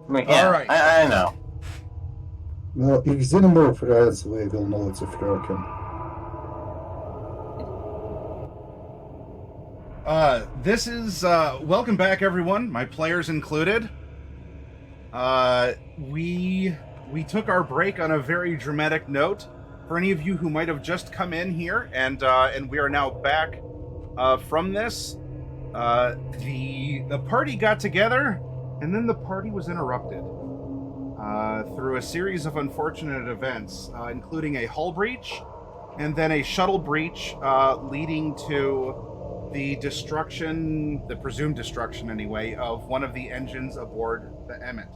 I mean, yeah, All right. I know. Well, if Xenomorph reads, we will know it's a Fröken. This is, welcome back, everyone, my players included. We took our break on a very dramatic note. For any of you who might have just come in here, and we are now back from this, the party got together, and then the party was interrupted through a series of unfortunate events, including a hull breach, and then a shuttle breach leading to the destruction, the presumed destruction anyway, of one of the engines aboard the Emmet.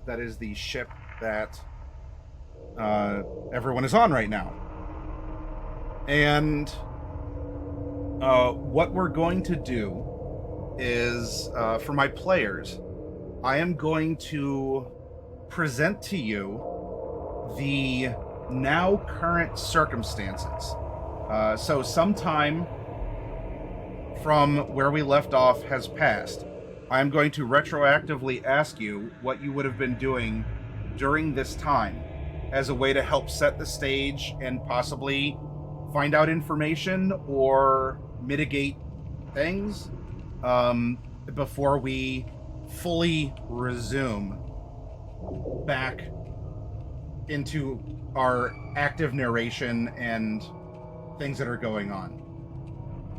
That is the ship that everyone is on right now. And what we're going to do is, for my players, I am going to present to you the now current circumstances. So sometime from where we left off has passed. I'm going to retroactively ask you what you would have been doing during this time as a way to help set the stage and possibly find out information or mitigate things before we fully resume back into our active narration and things that are going on.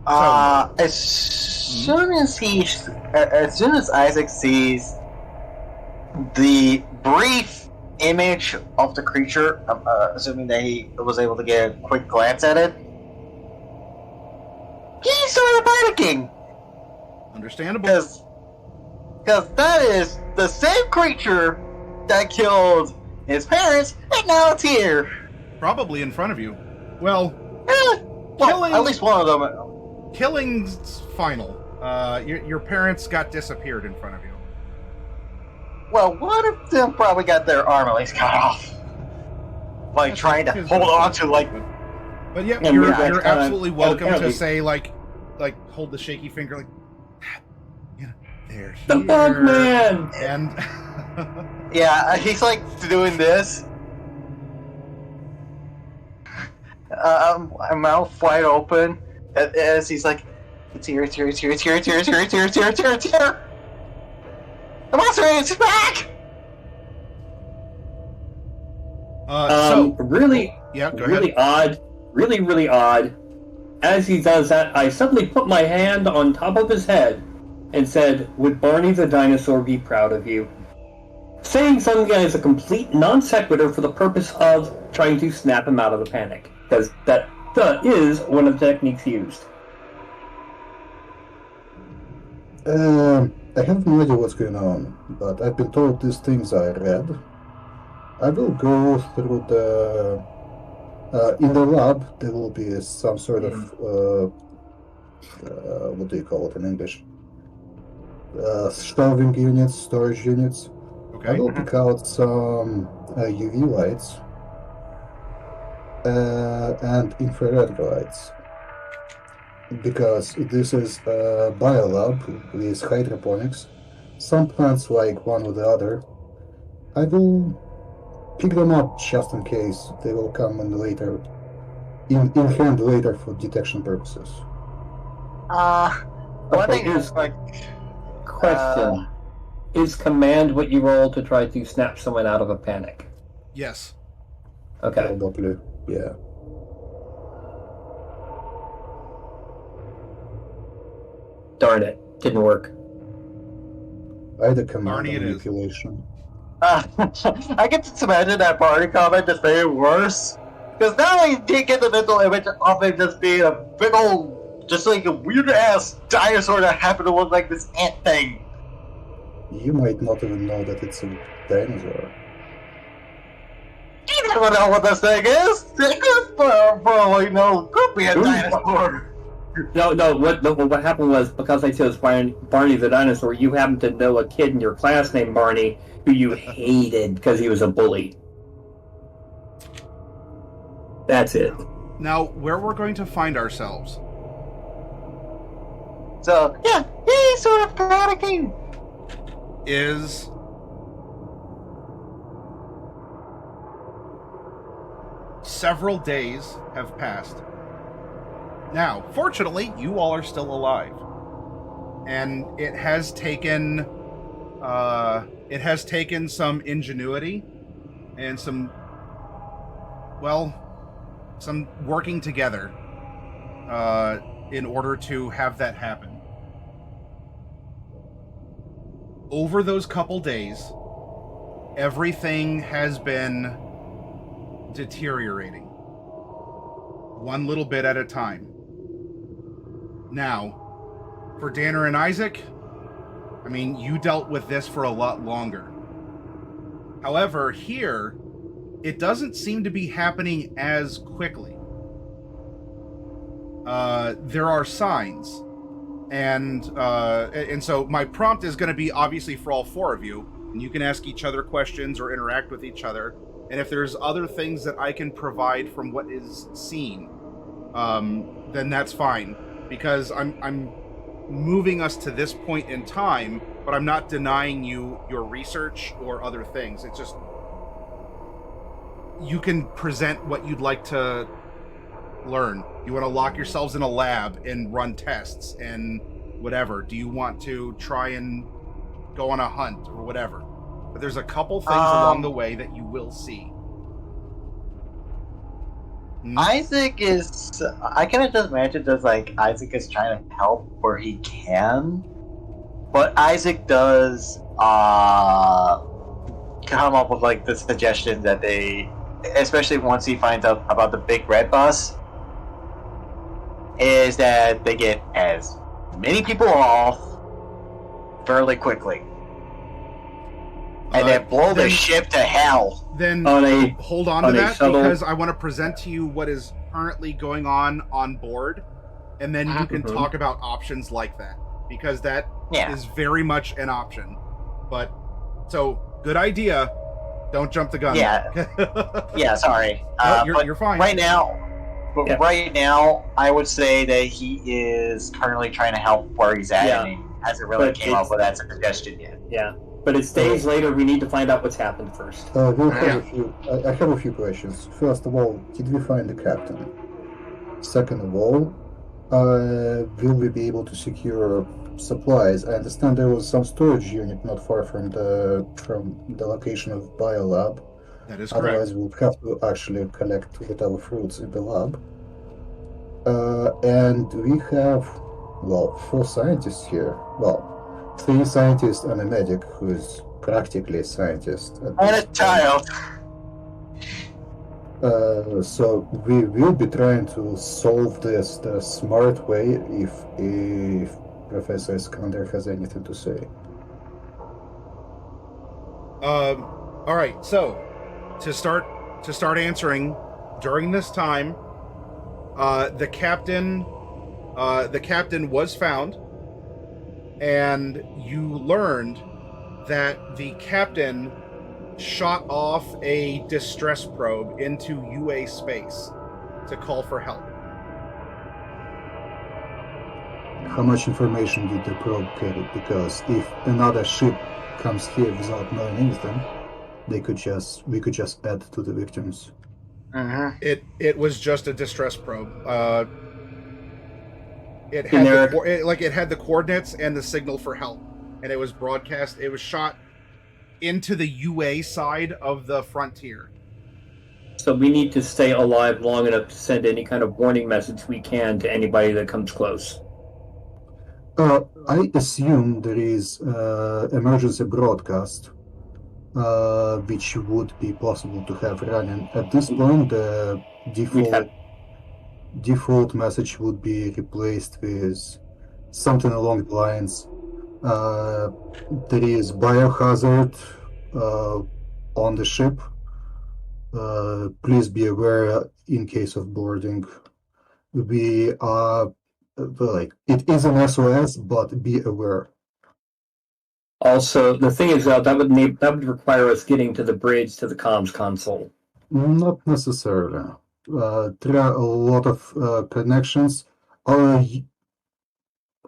As soon as Isaac sees the brief image of the creature, I'm assuming that he was able to get a quick glance at it, he started panicking. Understandable. Because that is the same creature that killed his parents, and now it's here. Probably in front of you. Well, Well, at least one of them. Killing's final. Your parents got disappeared in front of you. Well, one of them probably got their arm at least cut off. Like, trying to hold on to, like... But yeah, And you're yeah, absolutely welcome to apparently- say, like, hold the shaky finger, like, you know, they're The here. bug man! And... Yeah, he's, like, doing this. Mouth wide open. As he's like, it's here, it's here, it's here, it's here, it's here, it's here, it's here, it's here, it's here, it's here! The monster is back! Really, yeah, go really ahead. odd. Really odd. As he does that, I suddenly put my hand on top of his head and said, "Would Barney the dinosaur be proud of you?" Saying something as a complete non sequitur for the purpose of trying to snap him out of the panic. Because that is one of the techniques used. I have no idea what's going on, but I've been told these things I read. I will go through the... in the lab, there will be some sort of... what do you call it in English? Shelving units, storage units. I Okay. will pick out some UV lights and infrared lights. Because this is a biolab with hydroponics. Some plants like one or the other. I will pick them up just in case. They will come in later, in hand later for detection purposes. One thing is, like... Question. Is command what you roll to try to snap someone out of a panic? Yes. Okay. Probably, yeah. Darn it. Didn't work. Either command Barney or it is. manipulation. I get to imagine that party comment just made it worse. Because now I did get the mental image of it just being a big old, just like a weird ass dinosaur that happened to look like this ant thing. You might not even know that it's a dinosaur. You never know what this thing is. It could probably could be a dinosaur. No. What happened was, because I chose Barney the dinosaur, you happen to know a kid in your class named Barney who you hated because he was a bully. That's it. Now, where we're going to find ourselves So, yeah, he's sort of panicking. is several days have passed. Now, fortunately, you all are still alive. And it has taken some ingenuity and some working together in order to have that happen. Over those couple days, everything has been deteriorating, one little bit at a time. Now, for Danner and Isaac, I mean, you dealt with this for a lot longer. However, here, it doesn't seem to be happening as quickly. There are signs, and so my prompt is going to be obviously for all four of you, and you can ask each other questions or interact with each other. And if there's other things that I can provide from what is seen, then that's fine, because I'm moving us to this point in time, but I'm not denying you your research or other things. It's just you can present what you'd like to learn. You want to lock yourselves in a lab and run tests and whatever. Do you want to try and go on a hunt or whatever? But there's a couple things along the way that you will see. Isaac is... I kind of just imagine that, like, Isaac is trying to help where he can. But Isaac does come up with, like, the suggestion that they... Especially once he finds out about the big red bus, is that they get as many people off fairly quickly. And then blow the ship to hell. Then hold on to that, because I want to present to you what is currently going on board, and then you can talk about options like that, because that is very much an option. But, so, good idea. Don't jump the gun. Yeah, sorry. You're fine. Right now, I would say that he is currently trying to help where he's at, and he hasn't really came up with that suggestion yet. Yeah. But it's days later, we need to find out what's happened first. I have a few questions. First of all, did we find the captain? Second of all, will we be able to secure supplies? I understand there was some storage unit not far from the location of Biolab. That is correct. Otherwise, we'll have to actually collect whatever fruits in the lab. And we have, 4 scientists here. 3 scientists and a medic who's practically a scientist. And a child. So we will be trying to solve this the smart way if Professor Iskander has anything to say. All right. So to start answering, during this time, the captain was found. And you learned that the captain shot off a distress probe into UA space to call for help. How much information did the probe carry? Because if another ship comes here without knowing anything, we could just add to the victims. It was just a distress probe. It had it had the coordinates and the signal for help, and it was broadcast. It was shot into the UA side of the frontier. So we need to stay alive long enough to send any kind of warning message we can to anybody that comes close. I assume there is emergency broadcast, which would be possible to have running. At this point, the default message would be replaced with something along the lines, there is biohazard on the ship, please be aware in case of boarding. We are it is an SOS, but be aware. Also, the thing is that would require us getting to the bridge to the comms console. Not necessarily. There are a lot of connections.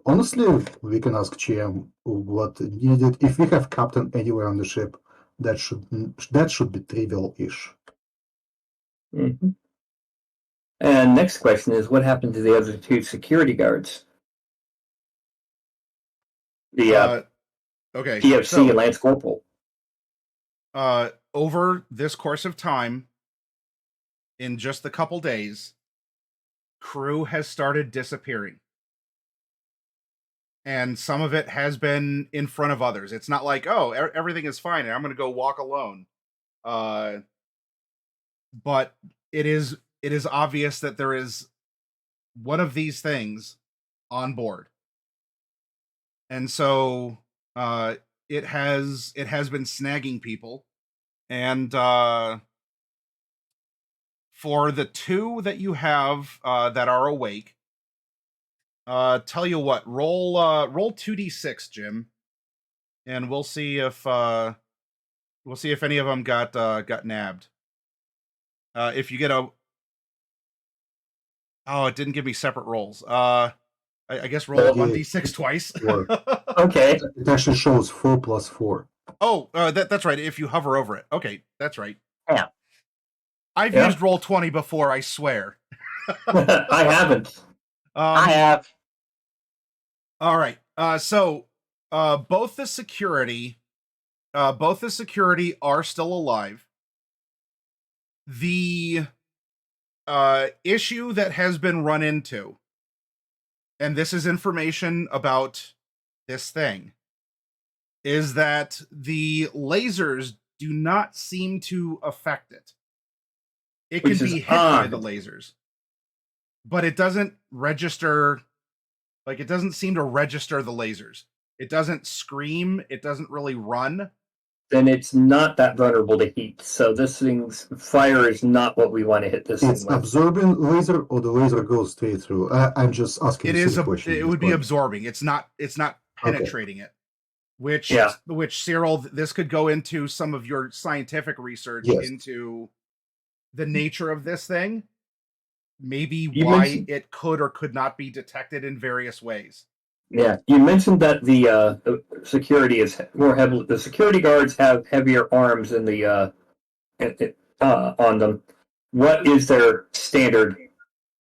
Honestly, we can ask GM what needed. If we have captain anywhere on the ship, that should be trivial-ish. Mm-hmm. And next question is, what happened to the other two security guards? The Okay, PFC so and Lance Corporal. over this course of time, in just a couple days, crew has started disappearing. And some of it has been in front of others. It's not like, oh, everything is fine and I'm going to go walk alone. But it is obvious that there is one of these things on board. And so it has been snagging people. And for the two that you have that are awake, tell you what, roll 2d6, Jim, and we'll see if any of them got nabbed. If you get a it didn't give me separate rolls. I guess roll Okay. 1d6 twice. Okay. It actually shows 4 plus 4. Oh, that's right. If you hover over it. Okay, that's right. Yeah. I've used roll 20 before, I swear. I haven't. I have. All right. So both the security are still alive. The issue that has been run into, and this is information about this thing, is that the lasers do not seem to affect it. It can be hit by the lasers, but it doesn't register. Like, it doesn't seem to register the lasers. It doesn't scream. It doesn't really run. Then it's not that vulnerable to heat. So this thing's fire is not what we want to hit this thing with. It's absorbing laser, or the laser goes straight through? I'm just asking. It would be absorbing. It's not penetrating it. Which Cyril, this could go into some of your scientific research into the nature of this thing. Maybe why it could or could not be detected in various ways. Yeah, you mentioned that the security is more heavily. The security guards have heavier arms in the on them. What is their standard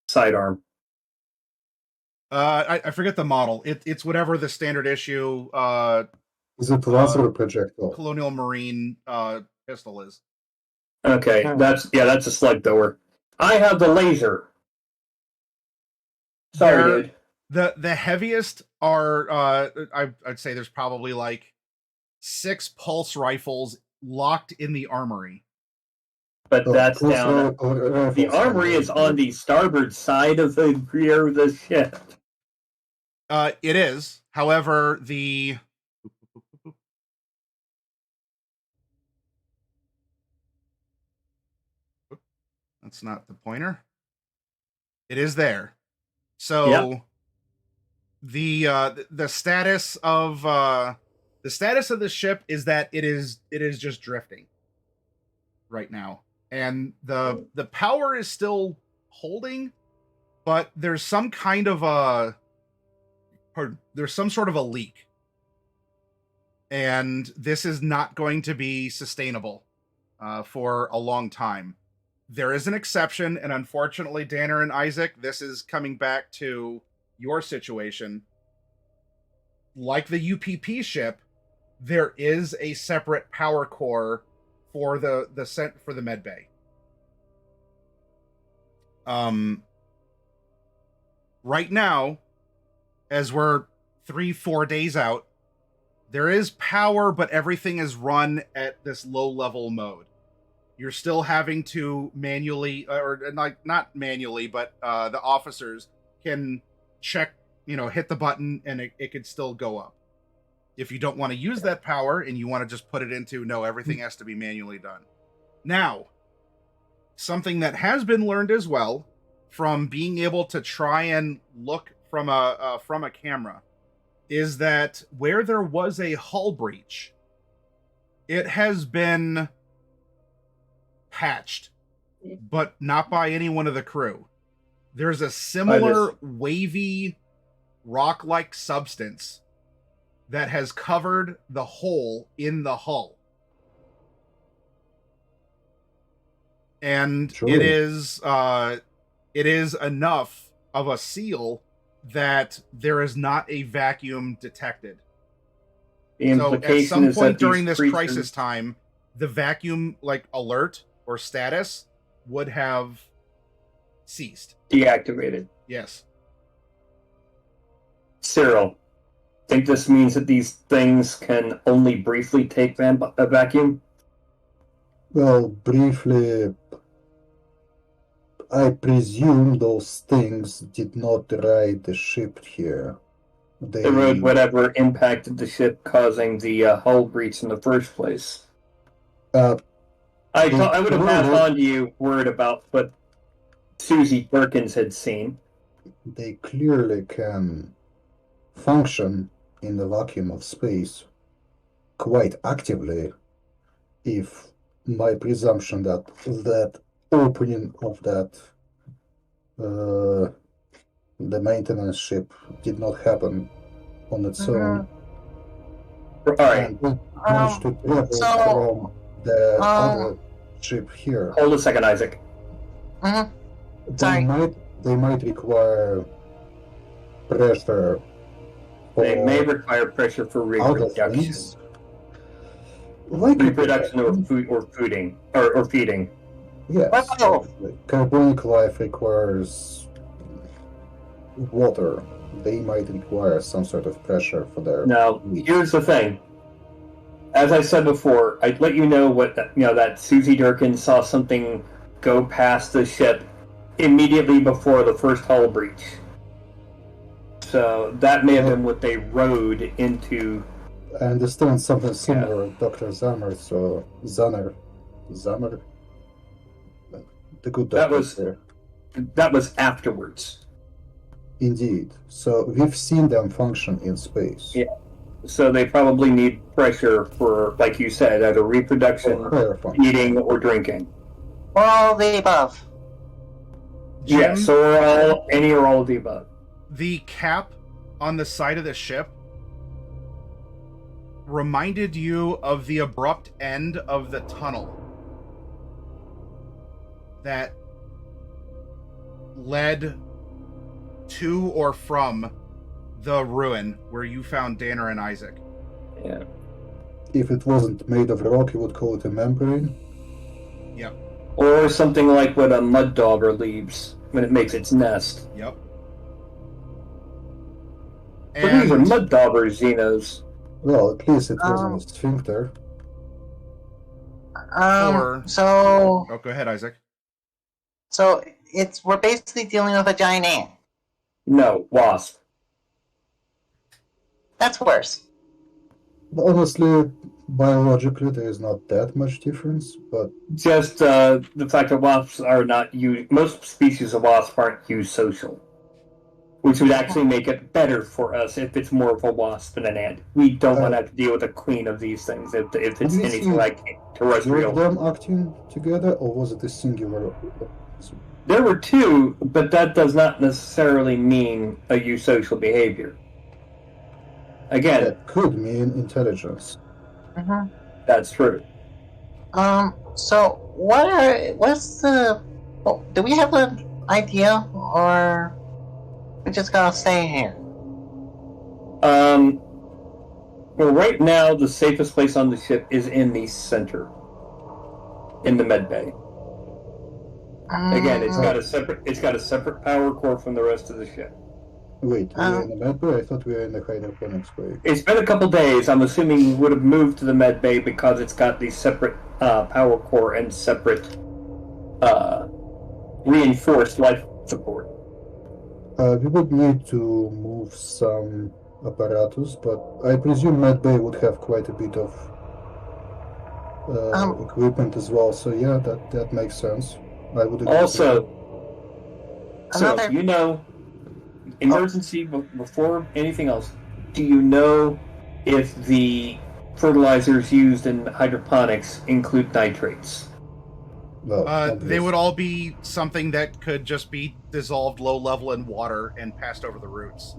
sidearm? I forget the model. It's whatever the standard issue. Is it laser or projectile? Colonial Marine pistol is. Okay, that's a slug thrower. I have the laser. Sorry, dude. The heaviest are I'd say there's probably like 6 pulse rifles locked in the armory. But that's down. The armory is on the starboard side of the rear of the ship. It is. However, that's not the pointer. It is there. So the status of the ship is that it is just drifting right now, and the power is still holding, but there's some kind of there's some sort of a leak, and this is not going to be sustainable for a long time. There is an exception, and unfortunately, Danner and Isaac, this is coming back to your situation. Like the UPP ship, there is a separate power core for the med bay. Right now, as we're 3-4 days out, there is power, but everything is run at this low level mode. You're still having to manually, or not manually, but the officers can check, hit the button, and it could still go up. If you don't want to use that power and you want to just put it into, no, everything has to be manually done. Now, something that has been learned as well from being able to try and look from a camera is that where there was a hull breach, it has been patched, but not by any one of the crew. There's a similar wavy rock-like substance that has covered the hole in the hull. And it is it is enough of a seal that there is not a vacuum detected. The implication so at some is point that during these this creatures... crisis time, the vacuum alert or status would have ceased. Deactivated. Yes. Cyril, think this means that these things can only briefly take a vacuum? Well, briefly, I presume those things did not ride the ship here. The road, whatever impacted the ship, causing the hull breach in the first place. Uh, I would have passed on to you word about what Susie Perkins had seen. They clearly can function in the vacuum of space quite actively, if my presumption that opening of that the maintenance ship did not happen on its own. All right. And we managed to travel from the other ship here. Hold a second, Isaac. They might require pressure. They may require pressure for reproduction. Reproduction or feeding. Yes. Carbonic life requires water. They might require some sort of pressure for their... Now, here's the thing. As I said before, I'd let you know that Susie Durkin saw something go past the ship immediately before the first hull breach. So that may have been what they rode into. I understand something similar, Dr. Zammer, so Zammer. The good doctor. That was afterwards. Indeed. So we've seen them function in space. Yeah. So they probably need pressure for, like you said, either reproduction, eating, or drinking. Or all of the above. Jim, yes, or any or all of the above. The cap on the side of the ship reminded you of the abrupt end of the tunnel that led to or from the ruin where you found Danner and Isaac. Yeah. If it wasn't made of rock, you would call it a membrane? Yep. Or something like what a mud dauber leaves when it makes its nest. Yep. But these are mud daubers, Xenos. Well, at least it wasn't a sphincter. Oh, go ahead, Isaac. So we're basically dealing with a giant ant. No, wasp. That's worse. Honestly, biologically, there is not that much difference, but... Just the fact that wasps are not most species of wasp aren't eusocial. Which would actually make it better for us if it's more of a wasp than an ant. We don't want to have to deal with the queen of these things if it's anything like terrestrial. Were them acting together, or was it a singular... There were two, but that does not necessarily mean a eusocial behavior. Again... That could mean intelligence. Mm-hmm. That's true. So, what's the... Well, do we have an idea, or... We just gotta stay here? Well, right now, the safest place on the ship is in the center. In the med bay. Again, it's got a separate power core from the rest of the ship. Wait, we're in the med bay? I thought we were in the hydroponics bay. It's been a couple days. I'm assuming we would have moved to the med bay because it's got the separate power core and separate reinforced life support. We would need to move some apparatus, but I presume med bay would have quite a bit of equipment as well. So yeah, that makes sense. I would agree. Also, so emergency before anything else. Do you know if the fertilizers used in hydroponics include nitrates? Well, they would all be something that could just be dissolved low level in water and passed over the roots.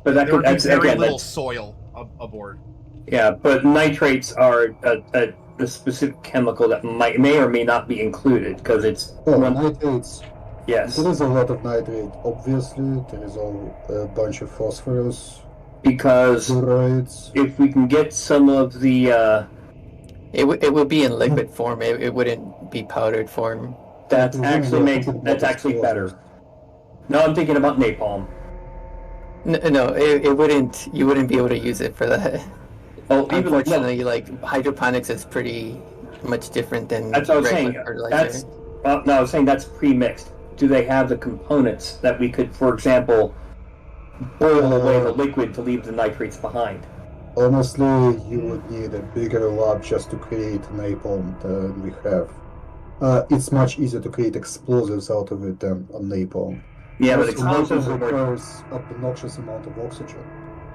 But there would be very little soil aboard. Yeah, but nitrates are a specific chemical that may or may not be included because it's... nitrates Yes. There is a lot of nitrate, obviously. There is a bunch of phosphorus, Because fluorides. if we can get some of the It would be in liquid form. It wouldn't be powdered form. that's It actually really makes not that's actually explosives. better. No, I'm thinking about napalm. No, it wouldn't. You wouldn't be able to use it for that. Oh, even Unfortunately, like hydroponics is pretty much different than that's what I was regular saying. fertilizer. No, I was saying that's pre-mixed. Do they have the components that we could, for example, boil away the liquid to leave the nitrates behind? Honestly, you would need a bigger lab just to create napalm than we have. It's much easier to create explosives out of it than a napalm. Yeah, but Also, explosives napalm are more. requires obnoxious amount of oxygen.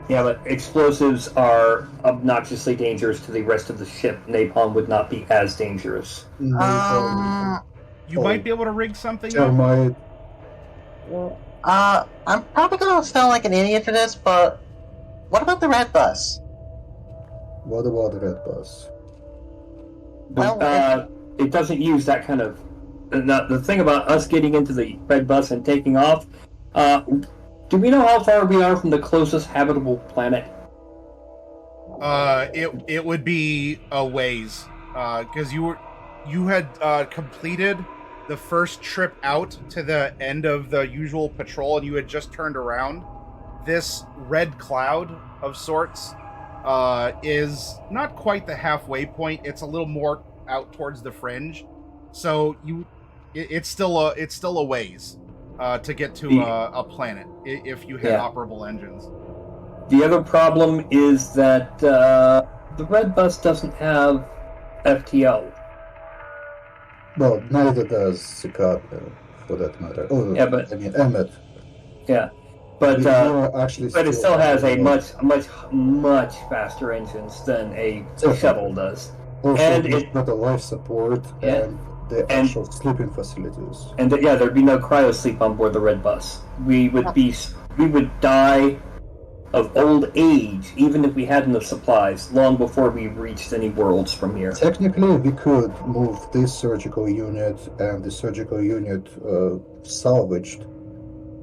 Yeah, but explosives are obnoxiously dangerous to the rest of the ship. Napalm would not be as dangerous. Napalm, You might be able to rig something up. thermite. I'm probably gonna sound like an idiot for this, but what about the red bus? What about the red bus? Well, It doesn't use that kind of. The thing about us getting into the red bus and taking off, do we know how far we are from the closest habitable planet? It would be a ways, because you had completed the first trip out to the end of the usual patrol, and you had just turned around. This red cloud of sorts is not quite the halfway point. It's a little more out towards the fringe, so it's still a ways to get to a planet if you had operable engines. The other problem is that the red bus doesn't have FTL. Well, neither does Cicada, for that matter. Oh, Yeah, but I mean Emmet. yeah, but We are actually it still has a much. much faster engines than a Definitely. shuttle does. Also, and it's got the life support and the actual sleeping facilities. And there'd be no cryo sleep on board the red bus. We would die of old age, even if we had enough supplies, long before we reached any worlds from here. Technically, we could move this surgical unit and the surgical unit salvaged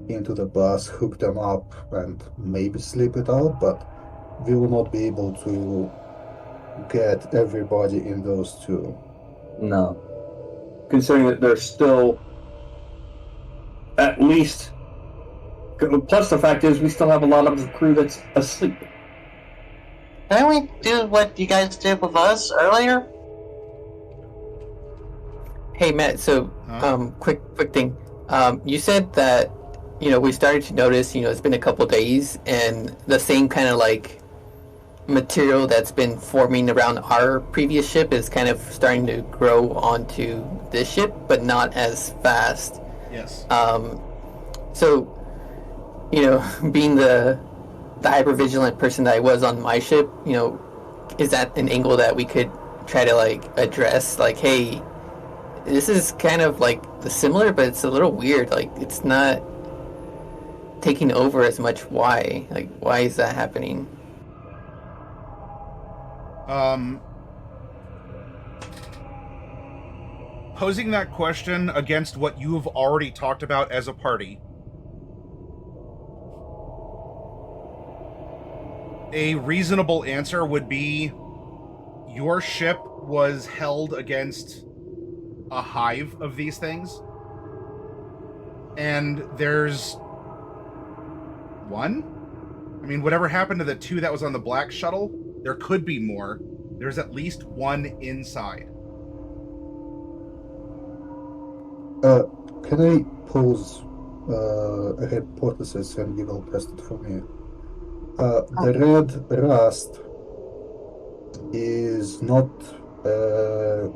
into the bus, hook them up, and maybe sleep it out, but we will not be able to get everybody in those two. No. Considering that there's still at least... Plus the fact is we still have a lot of the crew that's asleep. can we do what you guys did with us earlier? Hey Matt, so quick thing. You said that we started to notice it's been a couple days and the same kind of like material that's been forming around our previous ship is kind of starting to grow onto this ship, but not as fast. Yes. So being the hypervigilant person that I was on my ship, is that an angle that we could try to like address? Like, hey, this is kind of like the similar, but it's a little weird. Like, it's not taking over as much. Why? Like, why is that happening? Posing that question against what you have already talked about as a party, a reasonable answer would be your ship was held against a hive of these things, and there's one? I mean, whatever happened to the two that was on the black shuttle, there could be more. There's at least one inside. Can I pose a hypothesis and you will test it for me? The red rust is not a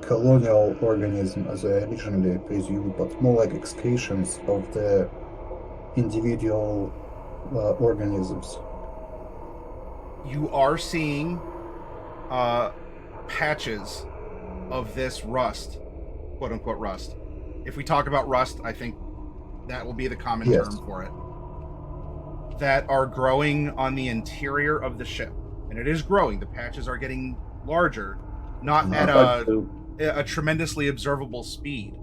colonial organism as I originally presumed, but more like excretions of the individual organisms. You are seeing patches of this rust, quote-unquote rust. If we talk about rust, I think that will be the common term for it. That are growing on the interior of the ship. And it is growing. The patches are getting larger, not at a tremendously observable speed.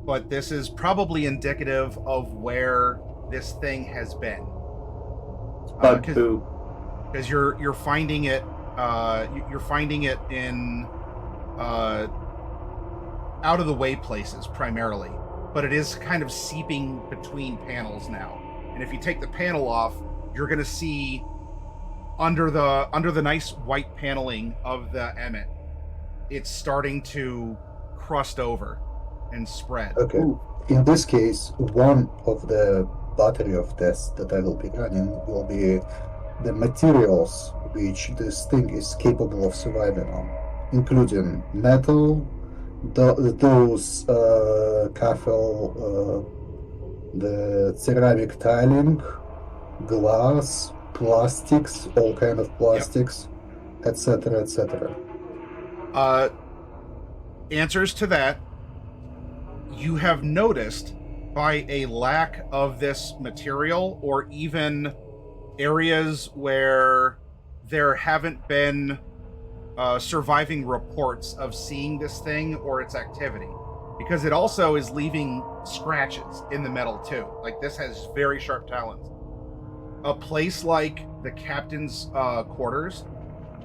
but this is probably indicative of where this thing has been. Bug poo. Because you're finding it in out of the way places primarily, but it is kind of seeping between panels now. And if you take the panel off, you're going to see under the nice white paneling of the Emmet, it's starting to crust over and spread. Okay. Ooh. In this case, one of the battery of tests that I will be running will be the materials which this thing is capable of surviving on, including metal, those cathol, the ceramic tiling, glass, plastics, all kind of plastics, etc., etc. Answers to that, you have noticed by a lack of this material, or even areas where there haven't been surviving reports of seeing this thing or its activity, because it also is leaving scratches in the metal too. Like, this has very sharp talons. A place like the captain's quarters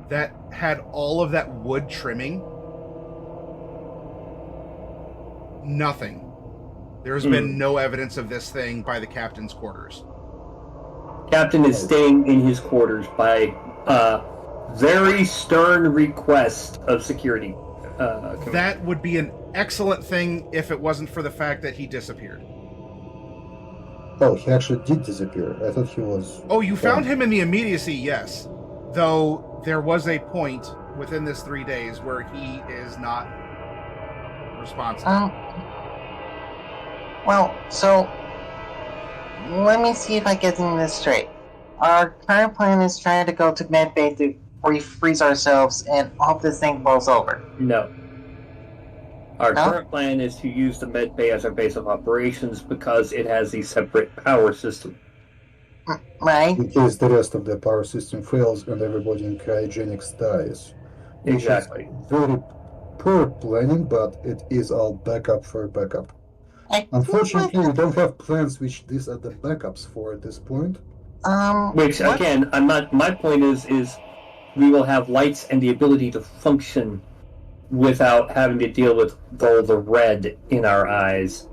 that had all of that wood trimming, nothing. There's been no evidence of this thing by the captain's quarters. Captain is staying in his quarters by very stern request of security. That would be an excellent thing if it wasn't for the fact that he disappeared. Oh, he actually did disappear. I thought he was... Oh, you found him in the immediacy, yes. Though there was a point within this 3 days where he is not responsible. Well, so let me see if I get this straight. Our current plan is trying to go to medbay to refreeze ourselves and hope this thing blows over. No. Our current plan is to use the medbay as our base of operations because it has a separate power system. Right? In case the rest of the power system fails and everybody in cryogenics dies. Exactly. Which is very poor planning, but it is our backup for backup. Unfortunately, we don't have plans which these are the backups for at this point. Which, again, my point is we will have lights and the ability to function without having to deal with all the red in our eyes.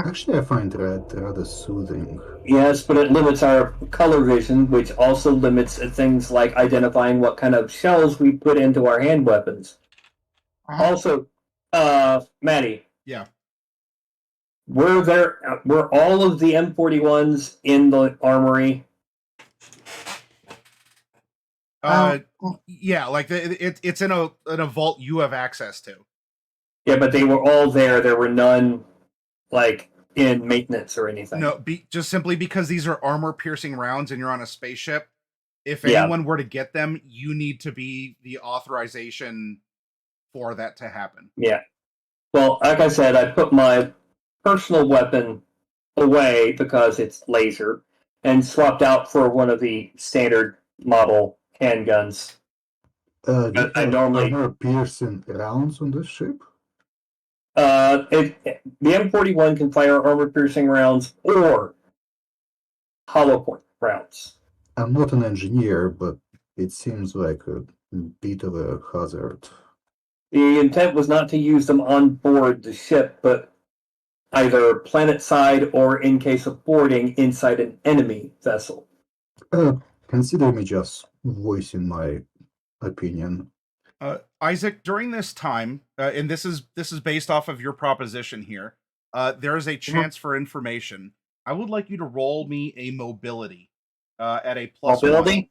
Actually, I find red rather soothing. Yes, but it limits our color vision, which also limits things like identifying what kind of shells we put into our hand weapons. Also, Maddie. Yeah. Were all of the M41s in the armory? Yeah, like it's in a vault you have access to. Yeah, but they were all there. There were none, like, in maintenance or anything. No, just simply because these are armor-piercing rounds and you're on a spaceship. If anyone were to get them, you need to be the authorization for that to happen. Yeah. Well, like I said, I put my personal weapon away because it's laser and swapped out for one of the standard model handguns. I normally armor-piercing rounds on this ship? The M41 can fire armor-piercing rounds or hollow point rounds. I'm not an engineer, but it seems like a bit of a hazard. The intent was not to use them on board the ship, but either planet side or, in case of boarding, inside an enemy vessel. Consider me just voicing my opinion. Isaac, during this time, and this is based off of your proposition here, there is a chance for information. I would like you to roll me a mobility at a plus mobility.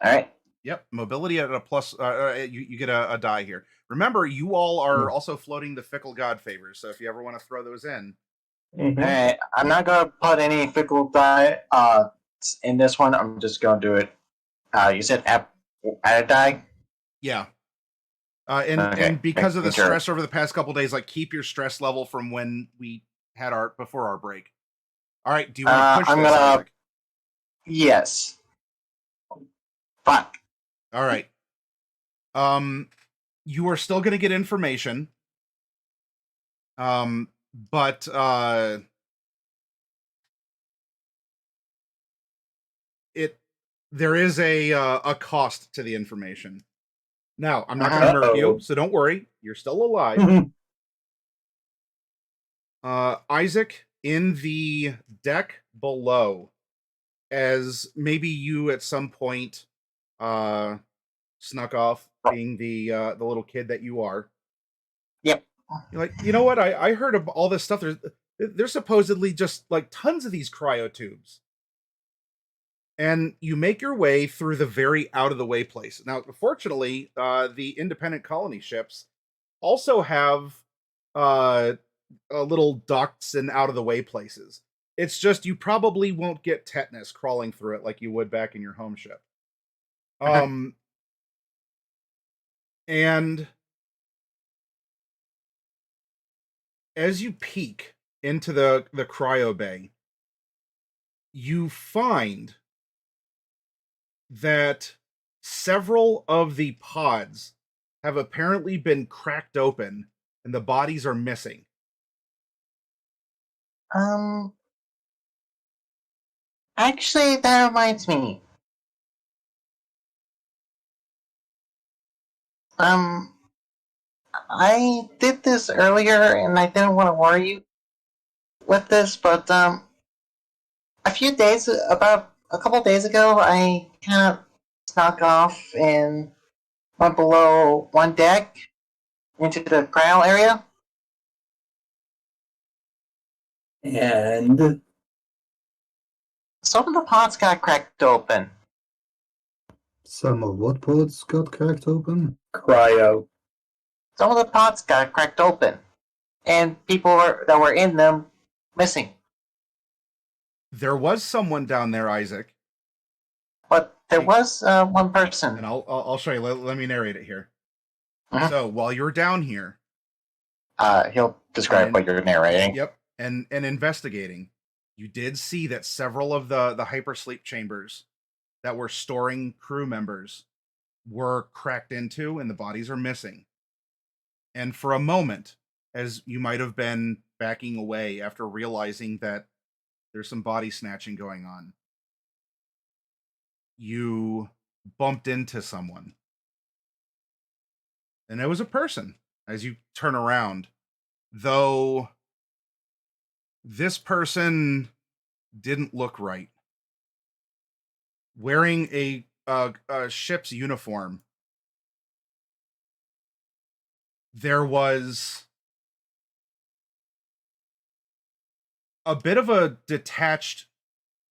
1. All right. Yep, mobility at a plus. You get a die here. Remember, you all are also floating the fickle god favors, so if you ever want to throw those in. Mm-hmm. All right. I'm not gonna put any fickle die in this one. I'm just gonna do it. You said add a die. Yeah. And because of the stress over the past couple days, like, keep your stress level from when we had before our break. All right. Do you want to push this, Isaac? Yes. Fuck. All right. You are still going to get information. but there is a cost to the information. Now, I'm not going to murk you, so don't worry. You're still alive. Isaac, in the deck below, as maybe you at some point snuck off being the little kid that you are. Yep. You're like, you know what? I heard of all this stuff. There's supposedly just like tons of these cryotubes. And you make your way through the very out of the way place. Now, fortunately, the independent colony ships also have little ducts and out of the way places. It's just you probably won't get tetanus crawling through it like you would back in your home ship. And as you peek into the cryo bay, you find that several of the pods have apparently been cracked open and the bodies are missing. Actually, that reminds me. I did this earlier, and I didn't want to worry you with this, but about a couple days ago, I kind of snuck off and went below one deck into the cryo area. And some of the pods got cracked open. Some of what pods got cracked open? Cryo. Some of the pods got cracked open, and people that were in them missing. There was someone down there, Isaac. But there was one person. And I'll show you. Let me narrate it here. So while you're down here, he'll describe what you're narrating. Yep, and investigating, you did see that several of the hypersleep chambers that were storing crew members were cracked into, and the bodies are missing. And for a moment, as you might have been backing away after realizing that there's some body snatching going on, you bumped into someone. And it was a person as you turn around. Though this person didn't look right. Wearing a ship's uniform, there was a bit of a detached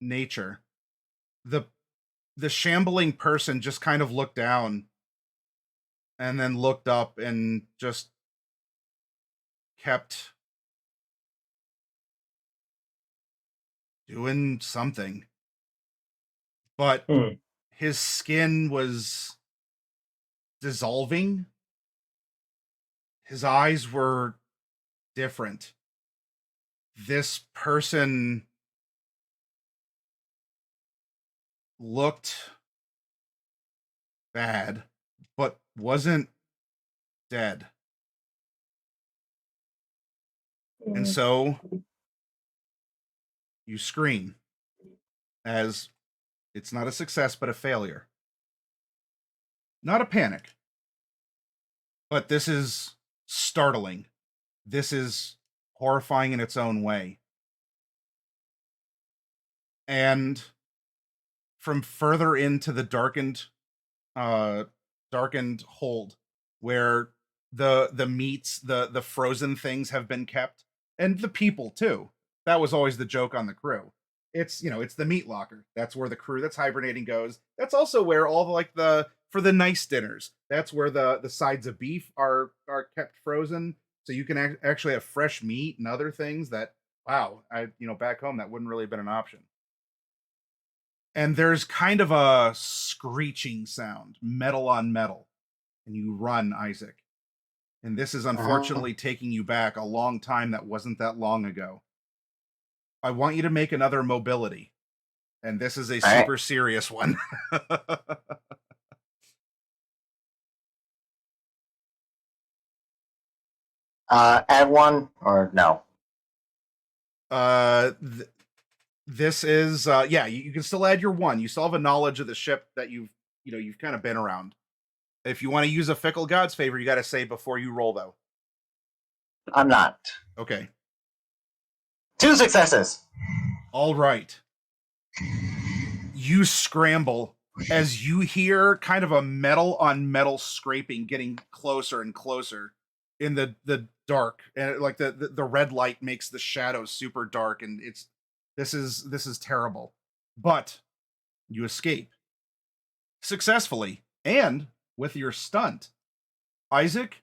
nature. The shambling person just kind of looked down and then looked up and just kept doing something. But his skin was dissolving. His eyes were different. This person looked bad, but wasn't dead. And so you scream as it's not a success, but a failure. Not a panic. But this is startling. This is horrifying in its own way. And from further into the darkened hold, where the meats, the frozen things have been kept, and the people too. That was always the joke on the crew. It's the meat locker. That's where the crew that's hibernating goes. That's also where all for the nice dinners. That's where the sides of beef are kept frozen, so you can actually have fresh meat and other things that, wow, back home that wouldn't really have been an option. And there's kind of a screeching sound, metal on metal, and you run, Isaac. And this is unfortunately taking you back a long time that wasn't that long ago. I want you to make another mobility. And this is a super serious one. Add one or no? This is you can still add your 1. You still have a knowledge of the ship that you've kind of been around. If you want to use a fickle god's favor, you got to say before you roll though. I'm not. Okay. 2 successes. All right. You scramble as you hear kind of a metal on metal scraping getting closer and closer in the dark, and like the red light makes the shadows super dark, and this is terrible. But you escape successfully, and with your stunt, Isaac,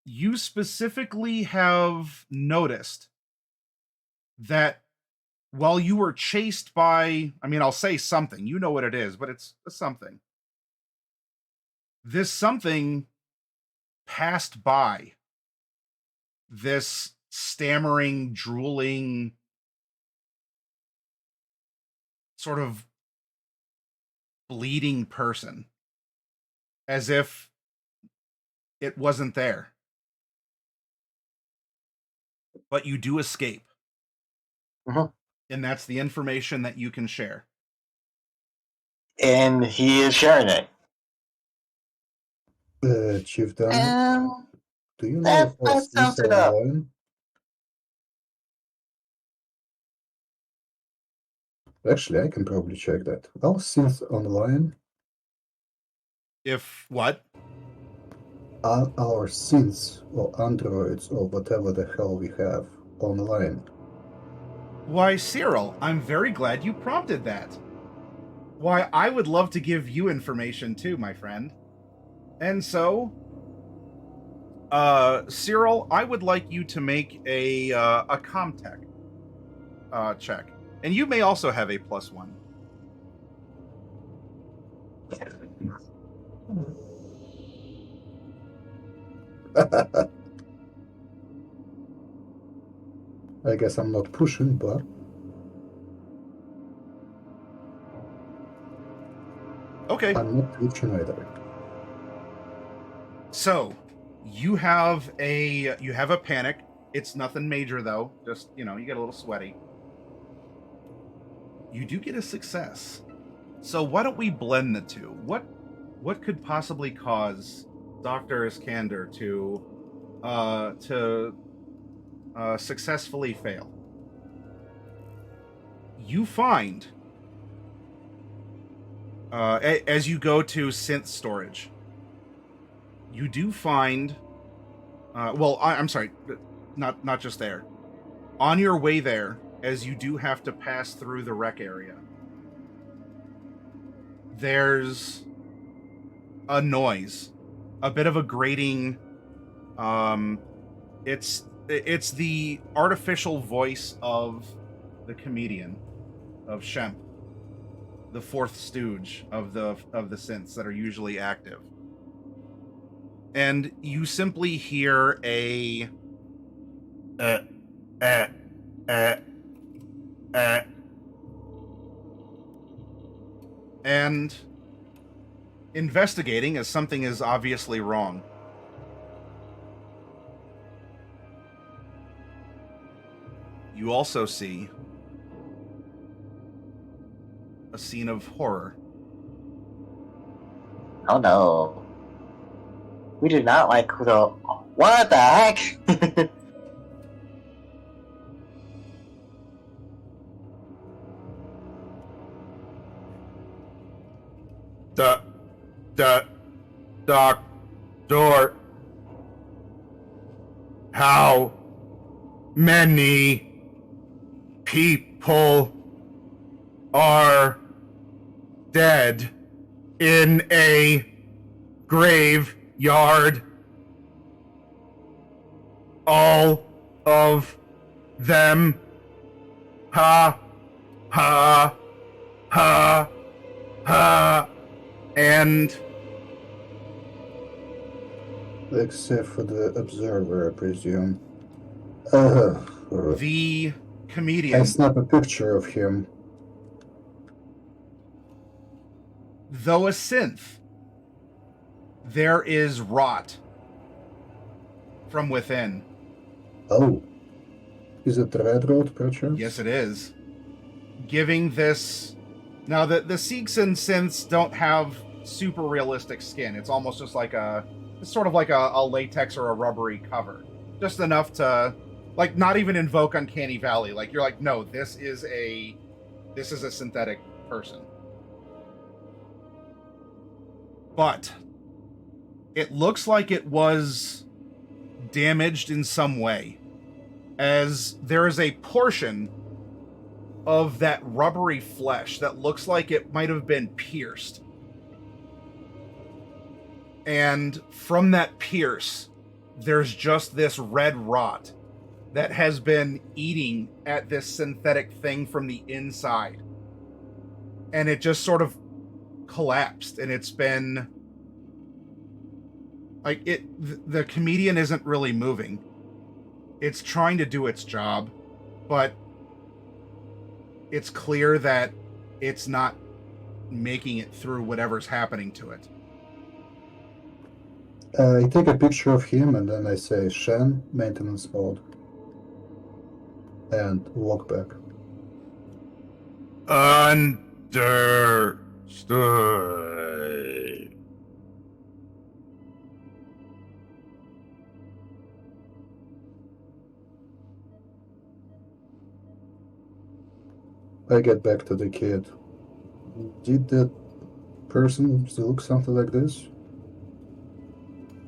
you specifically have noticed that while you were chased by, I'll say something, you know what it is, but it's a something. This something passed by this stammering, drooling, sort of bleeding person, as if it wasn't there. But you do escape. Mhm. And that's the information that you can share. And he is sharing it. Chief Dunn, do you know that if our sounds scenes it are up. online? Actually, I can probably check that. Are scenes online? If what? Are our scenes or androids or whatever the hell we have online? Why, Cyril, I'm very glad you prompted that. Why, I would love to give you information too, my friend. And so, Cyril, I would like you to make a Comtech check. And you may also have a +1. I guess I'm not pushing, but Okay. I'm not pushing either. So, you have a panic. It's nothing major though. Just, you get a little sweaty. You do get a success. So why don't we blend the two? What could possibly cause Dr. Iskander to successfully fail? You find as you go to synth storage, you do find I'm sorry, not just there. On your way there, as you do have to pass through the wreck area, there's a noise, a bit of a grating. It's the artificial voice of the comedian, of Shemp, the fourth stooge of the synths that are usually active. And you simply hear a and investigating, as something is obviously wrong. You also see a scene of horror. Oh no. We do not like the... What the heck? The doctor. How many people are dead in a graveyard? All of them. Ha, ha, ha, ha. And Except for the observer, I presume. the comedian, I snap a picture of him. though a synth, there is rot from within. Oh. Is it Red Road, perchance? Yes, it is. Giving this... Now, the Seeks and Synths don't have super realistic skin. It's almost just like it's sort of like a latex or a rubbery cover. Just enough to, like, not even invoke Uncanny Valley. Like, you're like, no, this is a synthetic person. But it looks like it was damaged in some way, as there is a portion of that rubbery flesh that looks like it might have been pierced. And from that pierce, there's just this red rot that has been eating at this synthetic thing from the inside. And it just sort of collapsed, and it's been... Like, the comedian isn't really moving. It's trying to do its job, but it's clear that it's not making it through whatever's happening to it. I take a picture of him and then I say, Shen, maintenance mode. And walk back. Understood. I get back to the kid. Did that person look something like this?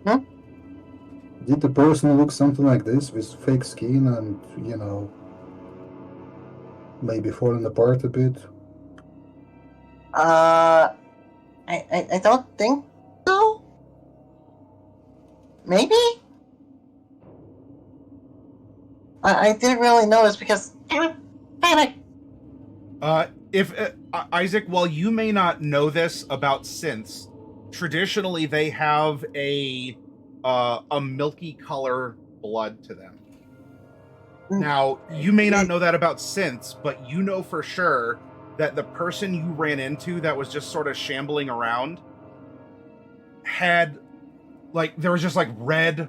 Huh? Did the person look something like this with fake skin and, maybe falling apart a bit? I don't think so. Maybe? I didn't really notice because... Isaac, while you may not know this about synths, traditionally they have a milky color blood to them. Now, you may not know that about synths, but you know for sure that the person you ran into that was just sort of shambling around had, like, there was just like red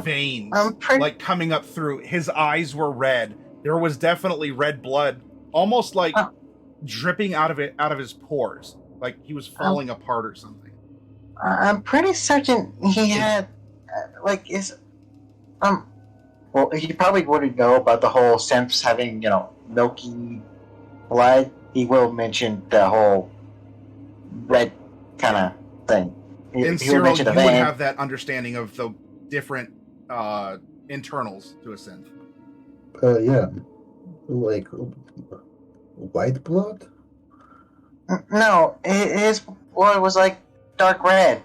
veins like coming up through. His eyes were red. There was definitely red blood, almost like dripping out of his pores, like he was falling apart or something. I'm pretty certain he had, well, he probably wouldn't know about the whole synths having, milky blood. He will mention the whole red kind of thing. And Cyril, you would have that understanding of the different internals to a synth. Yeah. Like, white blood? No, his blood was like dark red.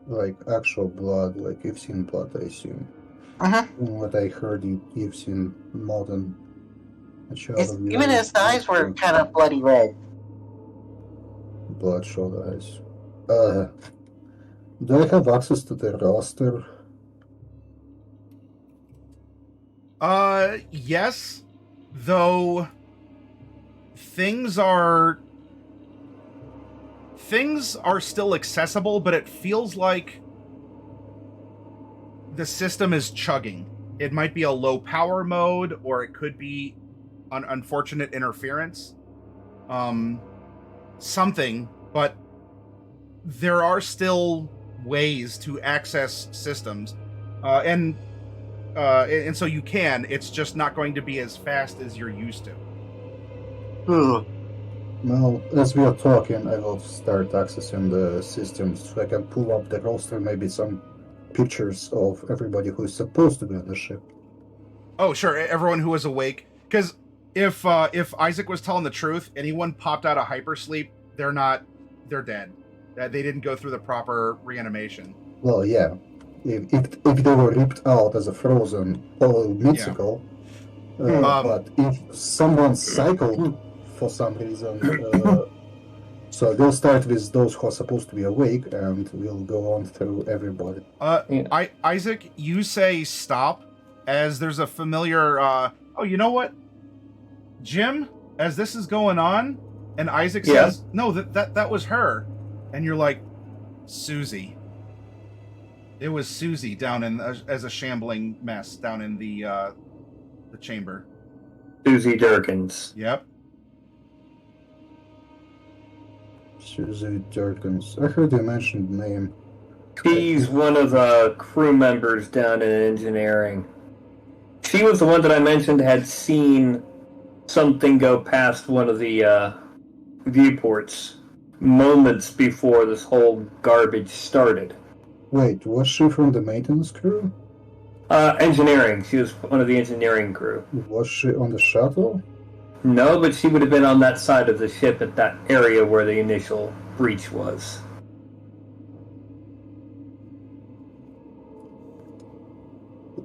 Like actual blood, like you've seen blood, I assume. Uh-huh. From what I heard, you've seen more than a shot of your... Even his eyes were kind of bloody red. Bloodshot eyes. Do I have access to the roster? Yes. Though things are still accessible, but it feels like the system is chugging. It might be a low power mode, or it could be an unfortunate interference. Something, but there are still ways to access systems. And so you can. It's just not going to be as fast as you're used to. Well, as we are talking, I will start accessing the systems so I can pull up the roster, maybe some pictures of everybody who's supposed to be on the ship. Oh, sure, everyone who was awake. Because if Isaac was telling the truth, anyone popped out of hypersleep, they're dead. They didn't go through the proper reanimation. Well, yeah. If they were ripped out as a frozen musical, but if someone cycled for some reason, so we'll start with those who are supposed to be awake, and we'll go on through everybody. Isaac, you say stop, as there's a familiar, oh, you know what? Jim, as this is going on, and Isaac says, no, that was her. And you're like, Susie. It was Susie down in as a shambling mess down in the chamber. Susie Durkins. Yep. Susie Durkins. I heard you mention the name. She's one of the crew members down in engineering. She was the one that I mentioned had seen something go past one of the viewports moments before this whole garbage started. Wait, was she from the maintenance crew? Engineering. She was one of the engineering crew. Was she on the shuttle? No, but she would have been on that side of the ship at that area where the initial breach was.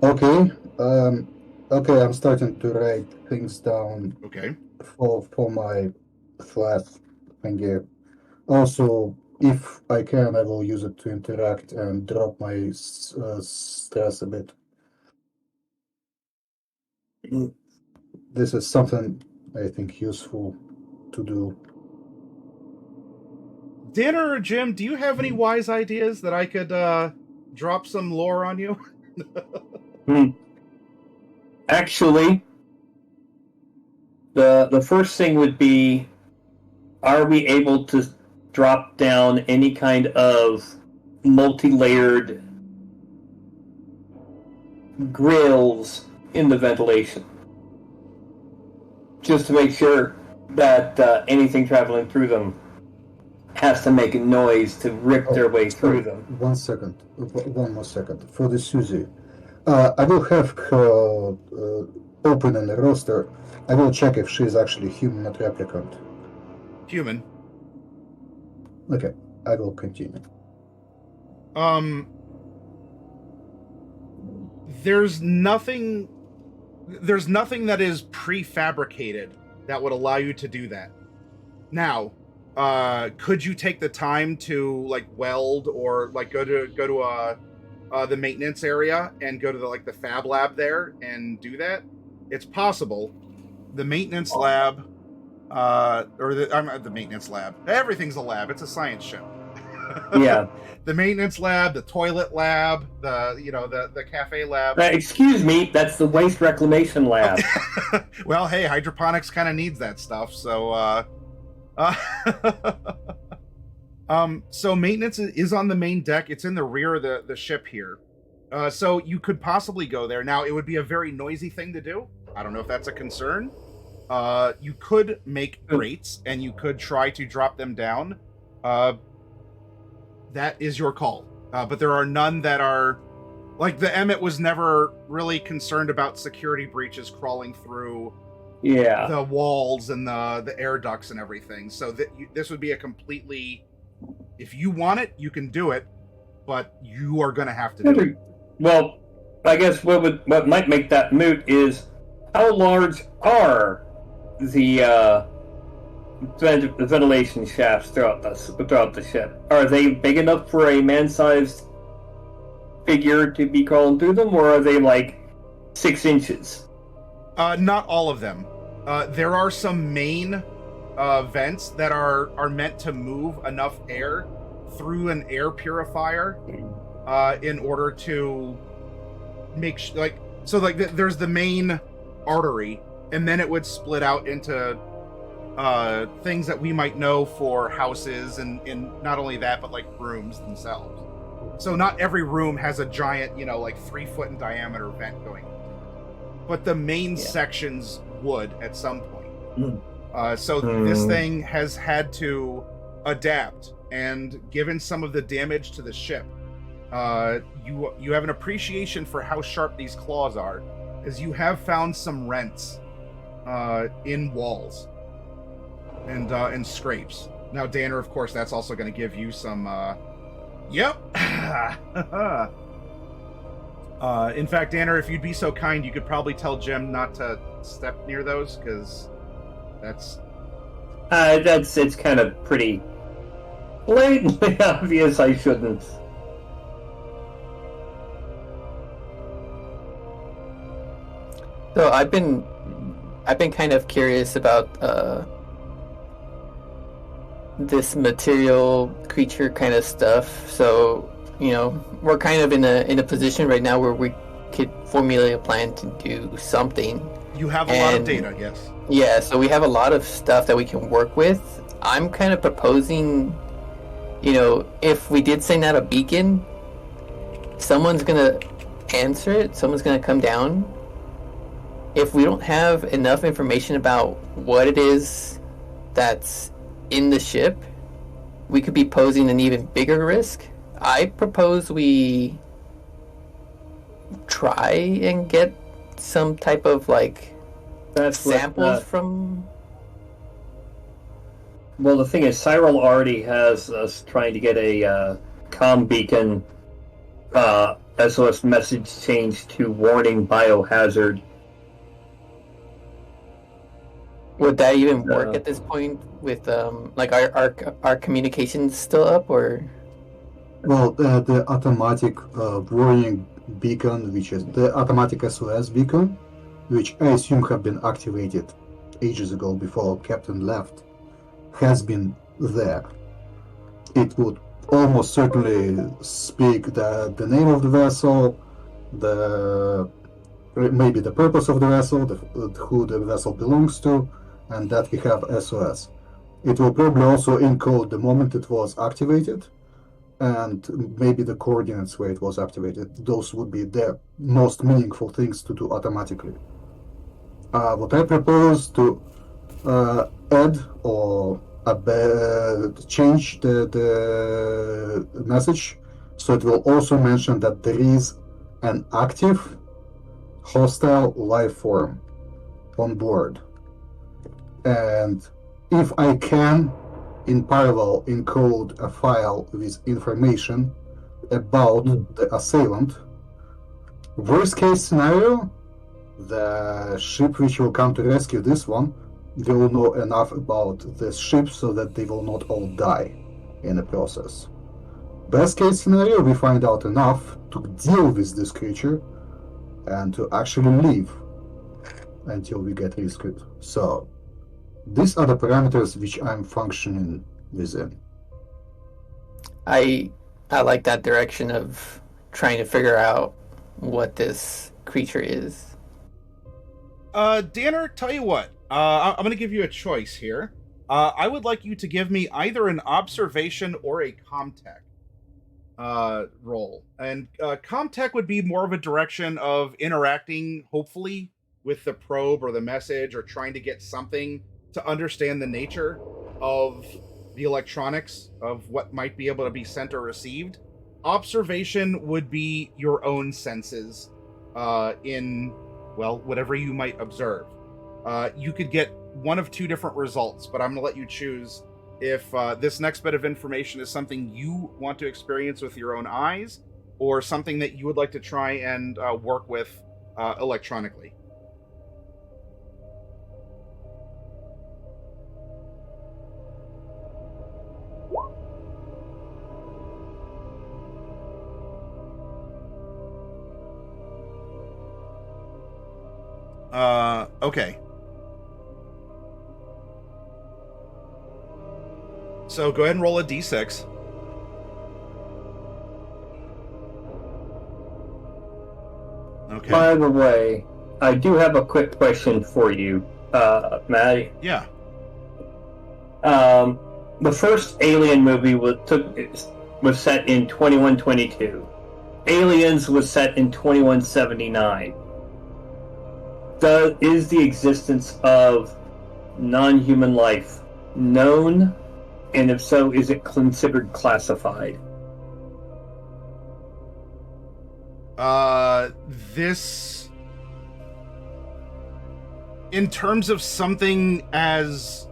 Okay. Okay, I'm starting to write things down Okay. for my flat thingy. Also, if I can, I will use it to interact and drop my stress a bit. This is something I think useful to do. Danner or Jim, do you have any wise ideas that I could drop some lore on you? Actually, the first thing would be, are we able to drop down any kind of multi-layered grills in the ventilation? Just to make sure that anything traveling through them has to make a noise to rip their way through them. 1 second. One more second. For the Susie. I will have her open in the roster. I will check if she is actually human, not replicant. Human. Okay, I will continue. There's nothing that is prefabricated that would allow you to do that. Now, could you take the time to like weld or like go to the maintenance area and go to the fab lab there and do that? It's possible. The maintenance lab, the maintenance lab. Everything's a lab. It's a science show. Yeah. The maintenance lab, the toilet lab, the cafe lab. Excuse me, that's the waste reclamation lab. Well, hey, hydroponics kind of needs that stuff, so so maintenance is on the main deck. It's in the rear of the ship here. So you could possibly go there. Now, it would be a very noisy thing to do. I don't know if that's a concern. You could make grates, and you could try to drop them down. That is your call. But there are none that are... Like, the Emmet was never really concerned about security breaches crawling through the walls and the air ducts and everything. So this would be a completely... If you want it, you can do it, but you are going to have to do it. Well, I guess what might make that moot is how large are the ventilation shafts throughout the ship? Are they big enough for a man-sized figure to be crawling through them, or are they like 6 inches? Not all of them. There are some main vents that are meant to move enough air through an air purifier in order to make there's the main artery, and then it would split out into things that we might know for houses and not only that, but like rooms themselves. So not every room has a giant 3 foot in diameter vent going, but the main sections would at some point. So this thing has had to adapt, and given some of the damage to the ship, you have an appreciation for how sharp these claws are, as you have found some rents in walls and scrapes. Now, Danner, of course, that's also going to give you some. Yep. In fact, Danner, if you'd be so kind, you could probably tell Jim not to step near those, because that's it's kind of pretty blatantly obvious I shouldn't. So I've been kind of curious about this material creature kind of stuff. So, we're kind of in a position right now where we could formulate a plan to do something. You have a lot of And- data, yes. Yeah, so we have a lot of stuff that we can work with. I'm kind of proposing, if we did send out a beacon, someone's gonna answer it, someone's gonna come down. If we don't have enough information about what it is that's in the ship, we could be posing an even bigger risk. I propose we try and get some type of That's what, samples from. Well, the thing is, Cyril already has us trying to get a comm beacon SOS message changed to warning biohazard. Would that even work at this point with our communications still up, or? Well, the automatic warning beacon, which is the automatic SOS beacon, which I assume have been activated ages ago before Captain left, has been there. It would almost certainly speak the name of the vessel, maybe the purpose of the vessel, who the vessel belongs to, and that we have SOS. It will probably also encode the moment it was activated, and maybe the coordinates where it was activated. Those would be the most meaningful things to do automatically. What I propose to add or change the message so it will also mention that there is an active hostile life form on board. And if I can, in parallel, encode a file with information about the assailant, worst case scenario, the ship which will come to rescue this one, they will know enough about this ship so that they will not all die in the process. Best case scenario, we find out enough to deal with this creature and to actually leave until we get rescued. So, these are the parameters which I'm functioning within. I like that direction of trying to figure out what this creature is. Danner, tell you what. I'm going to give you a choice here. I would like you to give me either an observation or a comtech roll. And comtech would be more of a direction of interacting, hopefully, with the probe or the message, or trying to get something to understand the nature of the electronics of what might be able to be sent or received. Observation would be your own senses in, well, whatever you might observe. You could get one of two different results, but I'm going to let you choose if this next bit of information is something you want to experience with your own eyes, or something that you would like to try and work with electronically. Okay. So go ahead and roll a d6. Okay. By the way, I do have a quick question for you, Maddie. Yeah. The first Alien movie was set in 2122. Aliens was set in 2179. Is the existence of non-human life known? And if so, is it considered classified? This... In terms of something as...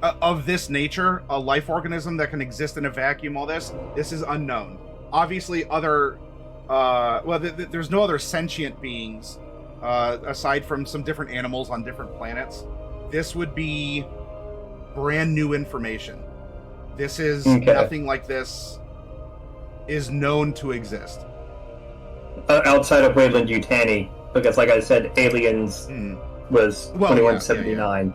of this nature, a life organism that can exist in a vacuum, all this is unknown. Obviously, other... there's no other sentient beings, aside from some different animals on different planets. This would be brand new information. This is nothing like this is known to exist. Outside of Wayland Yutani, because like I said, Aliens was 2179.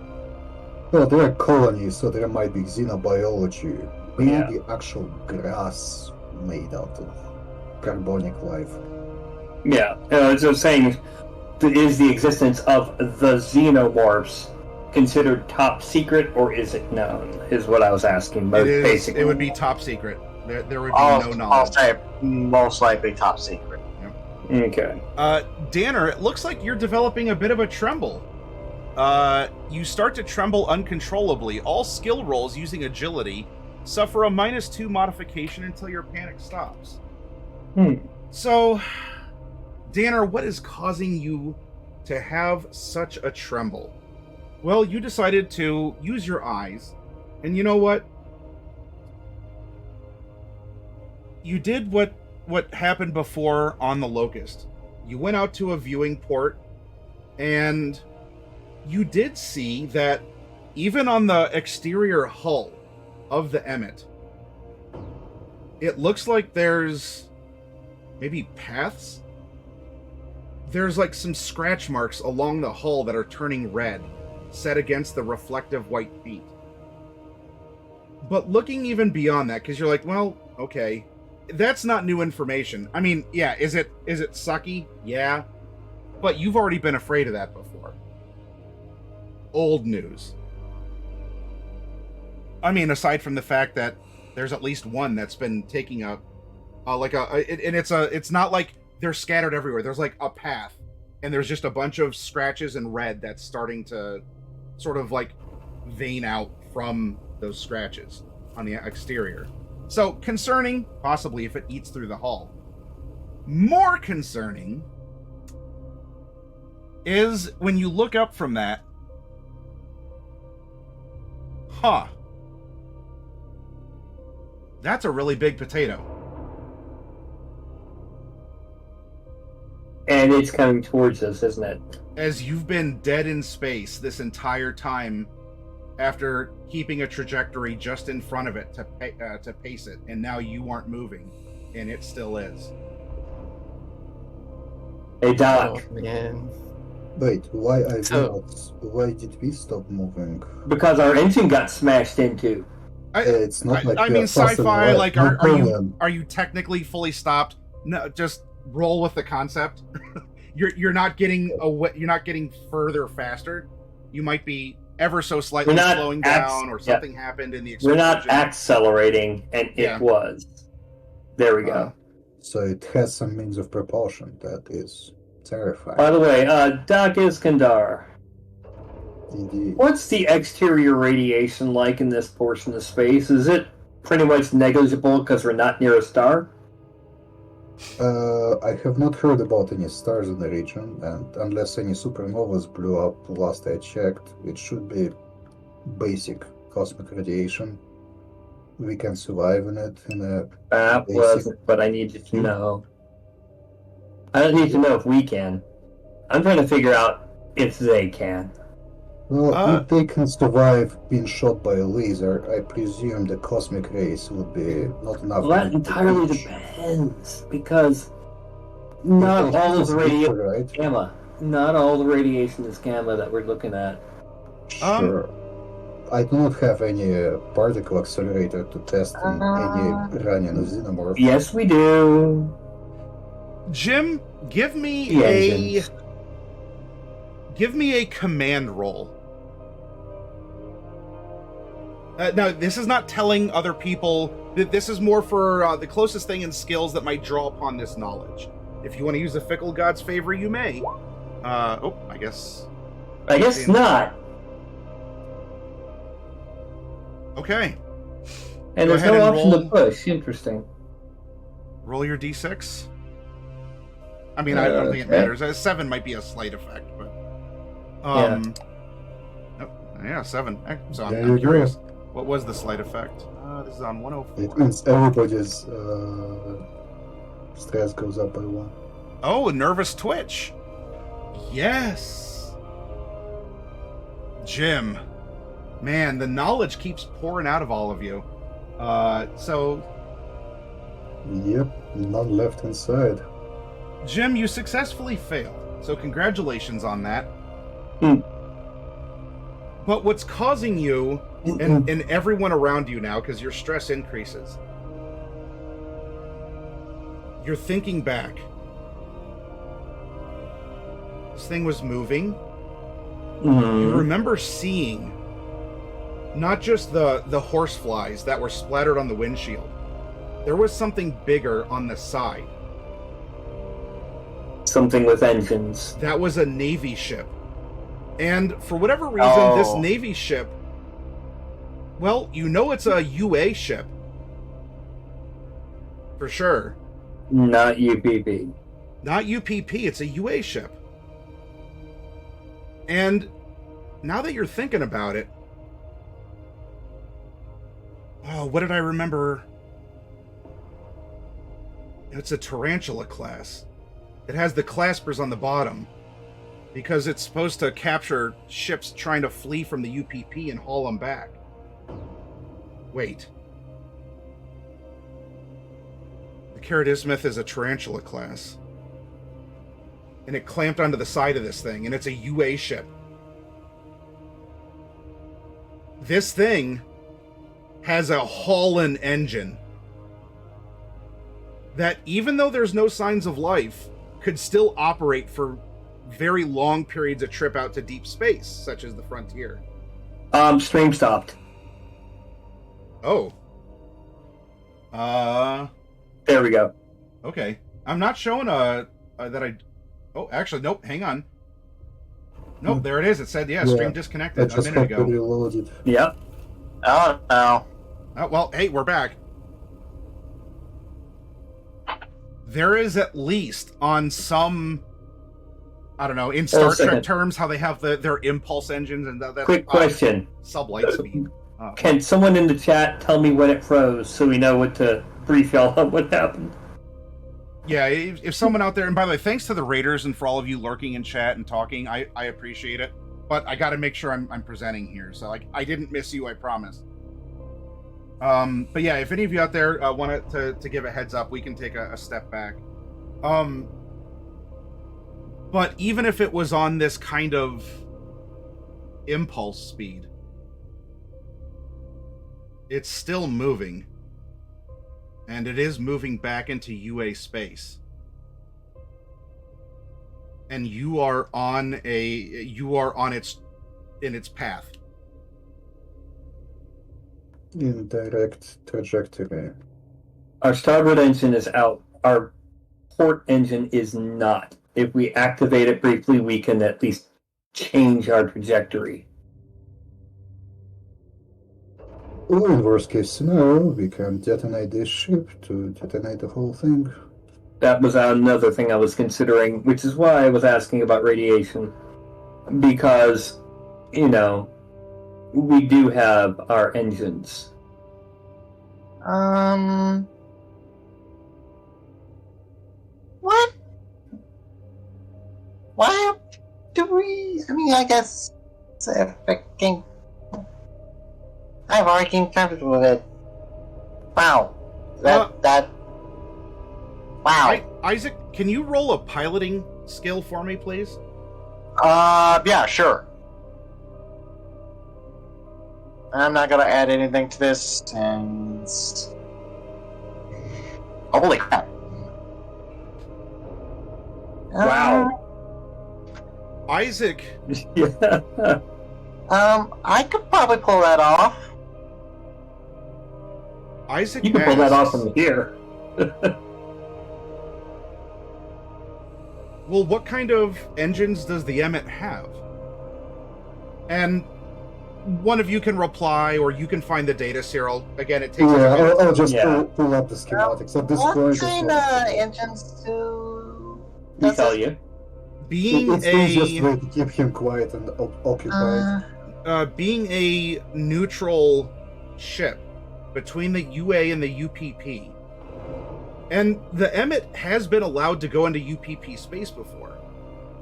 Well, there are colonies, so there might be xenobiology. Maybe actual grass made out of carbonic life. Yeah, I was just saying, is the existence of the xenomorphs considered top secret, or is it known? Is what I was asking. Basically, it would be top secret. There would be I'll no knowledge. say most likely top secret. Okay. Danner, it looks like you're developing a bit of a tremble. You start to tremble uncontrollably. All skill rolls using agility suffer a -2 modification until your panic stops. So, Danner, what is causing you to have such a tremble? Well, you decided to use your eyes, and you know what? You did what happened before on the Locust. You went out to a viewing port, and you did see that even on the exterior hull of the Emmet, it looks like there's maybe paths? There's like some scratch marks along the hull that are turning red, set against the reflective white paint. But looking even beyond that, because you're like, well, okay, that's not new information. I mean, yeah, is it sucky? Yeah. But you've already been afraid of that before. Old news. I mean, aside from the fact that there's at least one that's been taking and it's not like they're scattered everywhere. There's like a path, and there's just a bunch of scratches in red that's starting to sort of like vein out from those scratches on the exterior. So concerning, possibly, if it eats through the hull. More concerning is when you look up from that. Huh. That's a really big potato. And it's coming towards us, isn't it? As you've been dead in space this entire time, after keeping a trajectory just in front of it to pace it, and now you aren't moving, and it still is. Hey, Doc. Oh, man. Wait, why did we stop moving? Because our engine got smashed into. It's not like I we mean, are passing sci-fi. by. Like, No problem. are you technically fully stopped? No, just roll with the concept. You're not getting away. You're not getting further faster. You might be ever so slightly slowing down, or something happened in the explosion. We're not accelerating, and it was. There we go. So it has some means of propulsion. That is terrifying. By the way, Doc Iskandar, Indeed. what's the exterior radiation like in this portion of space? Is it pretty much negligible because we're not near a star? I have not heard about any stars in the region, and unless any supernovas blew up last I checked, it should be basic cosmic radiation. We can survive in it in a That basic... wasn't what I needed to know. I don't need to know if we can. I'm trying to figure out if they can. Well, if they can survive being shot by a laser, I presume the cosmic rays would be not enough. Well, that entirely depends, because not all of the radiation is gamma. Not all the radiation is gamma that we're looking at. Sure. I do not have any particle accelerator to test in any running xenomorph. Yes, we do. Jim, give me a command roll. Now, this is not telling other people. This is more for the closest thing in skills that might draw upon this knowledge. If you want to use the fickle god's favor, you may. I guess not. Okay. And Go there's ahead no and option roll. to push. Interesting. Roll your d6. I mean, I don't think it matters. A 7 might be a slight effect, but... Yeah, 7. So I'm curious. What was the slight effect? This is on 104. It means everybody's stress goes up by 1. Oh, a nervous twitch. Yes. Jim. Man, the knowledge keeps pouring out of all of you. Yep, none left inside. Jim, you successfully failed. So congratulations on that. But what's causing you and everyone around you now, because your stress increases, you're thinking back. This thing was moving. Mm-hmm. You remember seeing not just the horseflies that were splattered on the windshield. There was something bigger on the side. Something with engines. That was a Navy ship. And for whatever reason, this Navy ship, well, you know it's a UA ship. For sure. Not UPP. Not UPP, it's a UA ship. And now that you're thinking about it, oh, what did I remember? It's a tarantula class. It has the claspers on the bottom because it's supposed to capture ships trying to flee from the UPP and haul them back. Wait. The Caradismuth is a tarantula class. And it clamped onto the side of this thing, and it's a UA ship. This thing has a Holland engine that, even though there's no signs of life, could still operate for very long periods of trip out to deep space, such as the Frontier. Stream stopped. Oh. There we go. Okay. I'm not showing that I... Oh, actually, nope, hang on. Nope, there it is. It said, stream disconnected a minute ago. Reloaded. Yep. Oh, no. Oh, well, hey, we're back. There is at least on some, I don't know, in Star Trek terms, how they have their impulse engines and that. Quick question. Sublight speed. Can someone in the chat tell me when it froze so we know what to brief y'all on what happened? Yeah, if someone out there, and by the way, thanks to the Raiders and for all of you lurking in chat and talking, I appreciate it. But I got to make sure I'm presenting here. So I didn't miss you, I promise. But yeah, if any of you out there want to give a heads up, we can take a step back. But even if it was on this kind of impulse speed, it's still moving. And it is moving back into UA space. And you are on its path. In direct trajectory. Our starboard engine is out. Our port engine is not. If we activate it briefly, we can at least change our trajectory. Or in worst case scenario, we can detonate this ship to detonate the whole thing. That was another thing I was considering, which is why I was asking about radiation. Because, we do have our engines. What? Why do we... I mean, I guess... I'm working comfortable with it. Wow. Wow. Isaac, can you roll a piloting skill for me, please? Yeah, sure. I'm not gonna add anything to this, and... Holy crap. Wow. Isaac. Yeah. I could probably pull that off. Isaac, you can pull that off from here. Well, what kind of engines does the Emmet have? And one of you can reply, or you can find the data serial. Again, it takes. Yeah, I'll just pull up the schematics. At this what point, kind of engines do? We tell you. Being it's the easiest way to keep him quiet and occupied. Being a neutral ship between the UA and the UPP. And the Emmet has been allowed to go into UPP space before.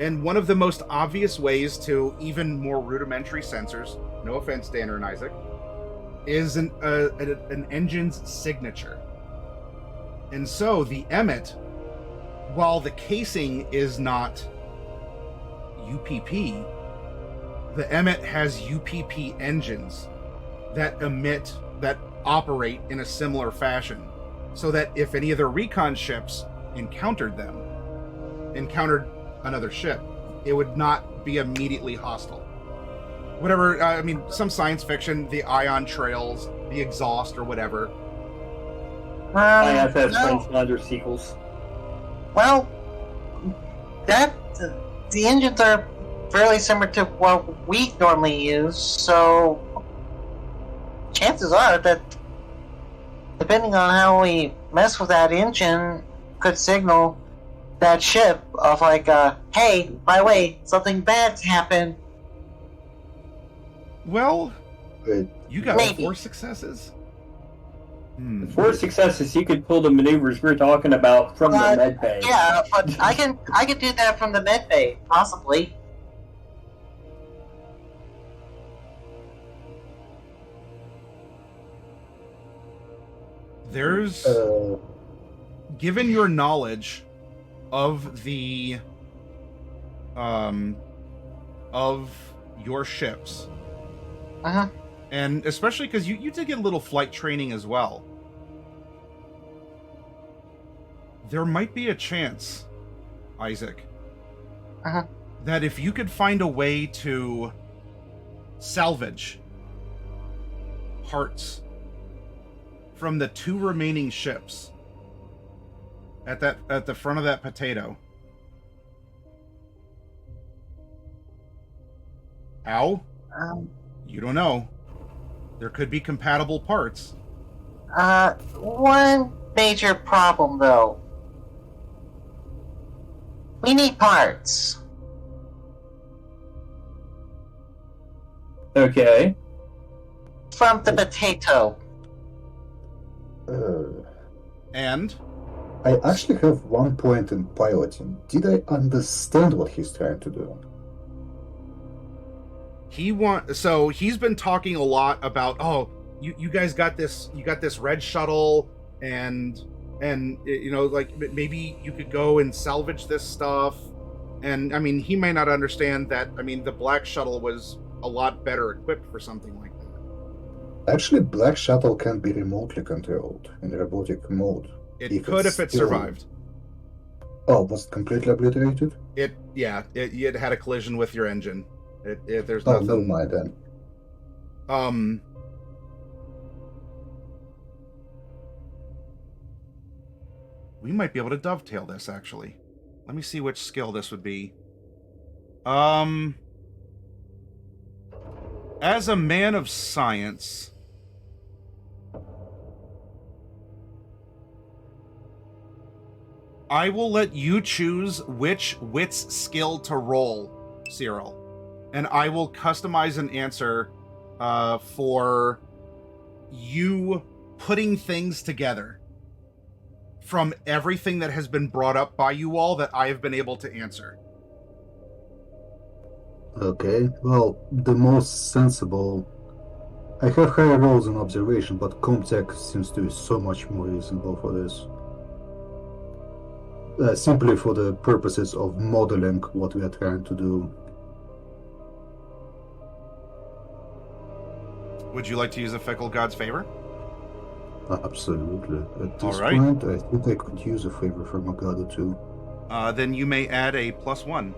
And one of the most obvious ways to even more rudimentary sensors, no offense, Danner and Isaac, is an engine's signature. And so the Emmet, while the casing is not UPP, the Emmet has UPP engines that operate in a similar fashion, so that if any of their recon ships encountered another ship, it would not be immediately hostile. Whatever, I mean, some science fiction, the ion trails, the exhaust, or whatever. IFS no. transponder sequels. Well, the engines are fairly similar to what we normally use, so chances are that, depending on how we mess with that engine, could signal that ship of like, hey, by the way, something bad's happened. Well, Wait, you got Maybe. 4 successes? 4 successes, you could pull the maneuvers we're talking about from the med bay. Yeah, but I can do that from the med bay, possibly. There's, given your knowledge of the, of your ships, Uh-huh. and especially because you did get a little flight training as well, there might be a chance, Isaac, Uh-huh. that if you could find a way to salvage parts from the 2 remaining ships at the front of that potato. How? You don't know. There could be compatible parts. One major problem though. We need parts. Okay. From the potato. And I actually have one point in piloting. Did I understand what he's trying to do? so he's been talking a lot about, oh, you guys got this red shuttle, and you know, like maybe you could go and salvage this stuff. And I mean, he may not understand that, I mean, the black shuttle was a lot better equipped for something like that. Actually, Black Shuttle can be remotely controlled in robotic mode. It could if it survived. Oh, was it completely obliterated? It had a collision with your engine. There's Oh, nothing. never mind then. We might be able to dovetail this, actually. Let me see which skill this would be. As a man of science, I will let you choose which wits skill to roll, Cyril. And I will customize an answer for you putting things together from everything that has been brought up by you all that I have been able to answer. Okay, well, the most sensible... I have higher rolls in observation, but Comtech seems to be so much more reasonable for this. Simply for the purposes of modeling what we are trying to do. Would you like to use a Fickle God's favor? Absolutely. At this All right. point, I think I could use a favor from a god or two. Then you may add a +1.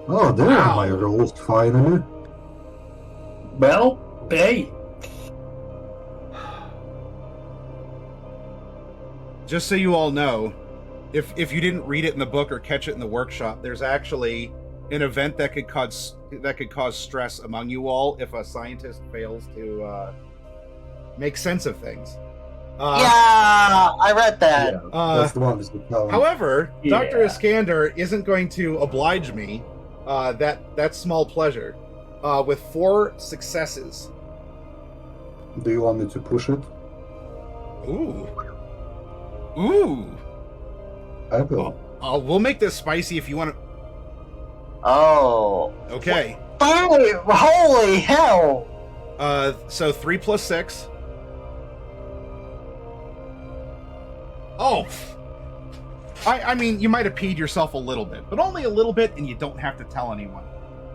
Oh, there are my rolls, finally. Well, hey. Just so you all know, if you didn't read it in the book or catch it in the workshop, there's actually an event that could cause stress among you all if a scientist fails to make sense of things. Yeah, I read that. Yeah, that's the one with the power. However, Yeah. Dr. Iskander isn't going to oblige me that small pleasure with 4 successes. Do you want me to push it? Ooh. I will. We'll make this spicy if you want to. Oh. Okay. Holy hell! So 3 + 6. Oh. I mean, you might have peed yourself a little bit, but only a little bit, and you don't have to tell anyone.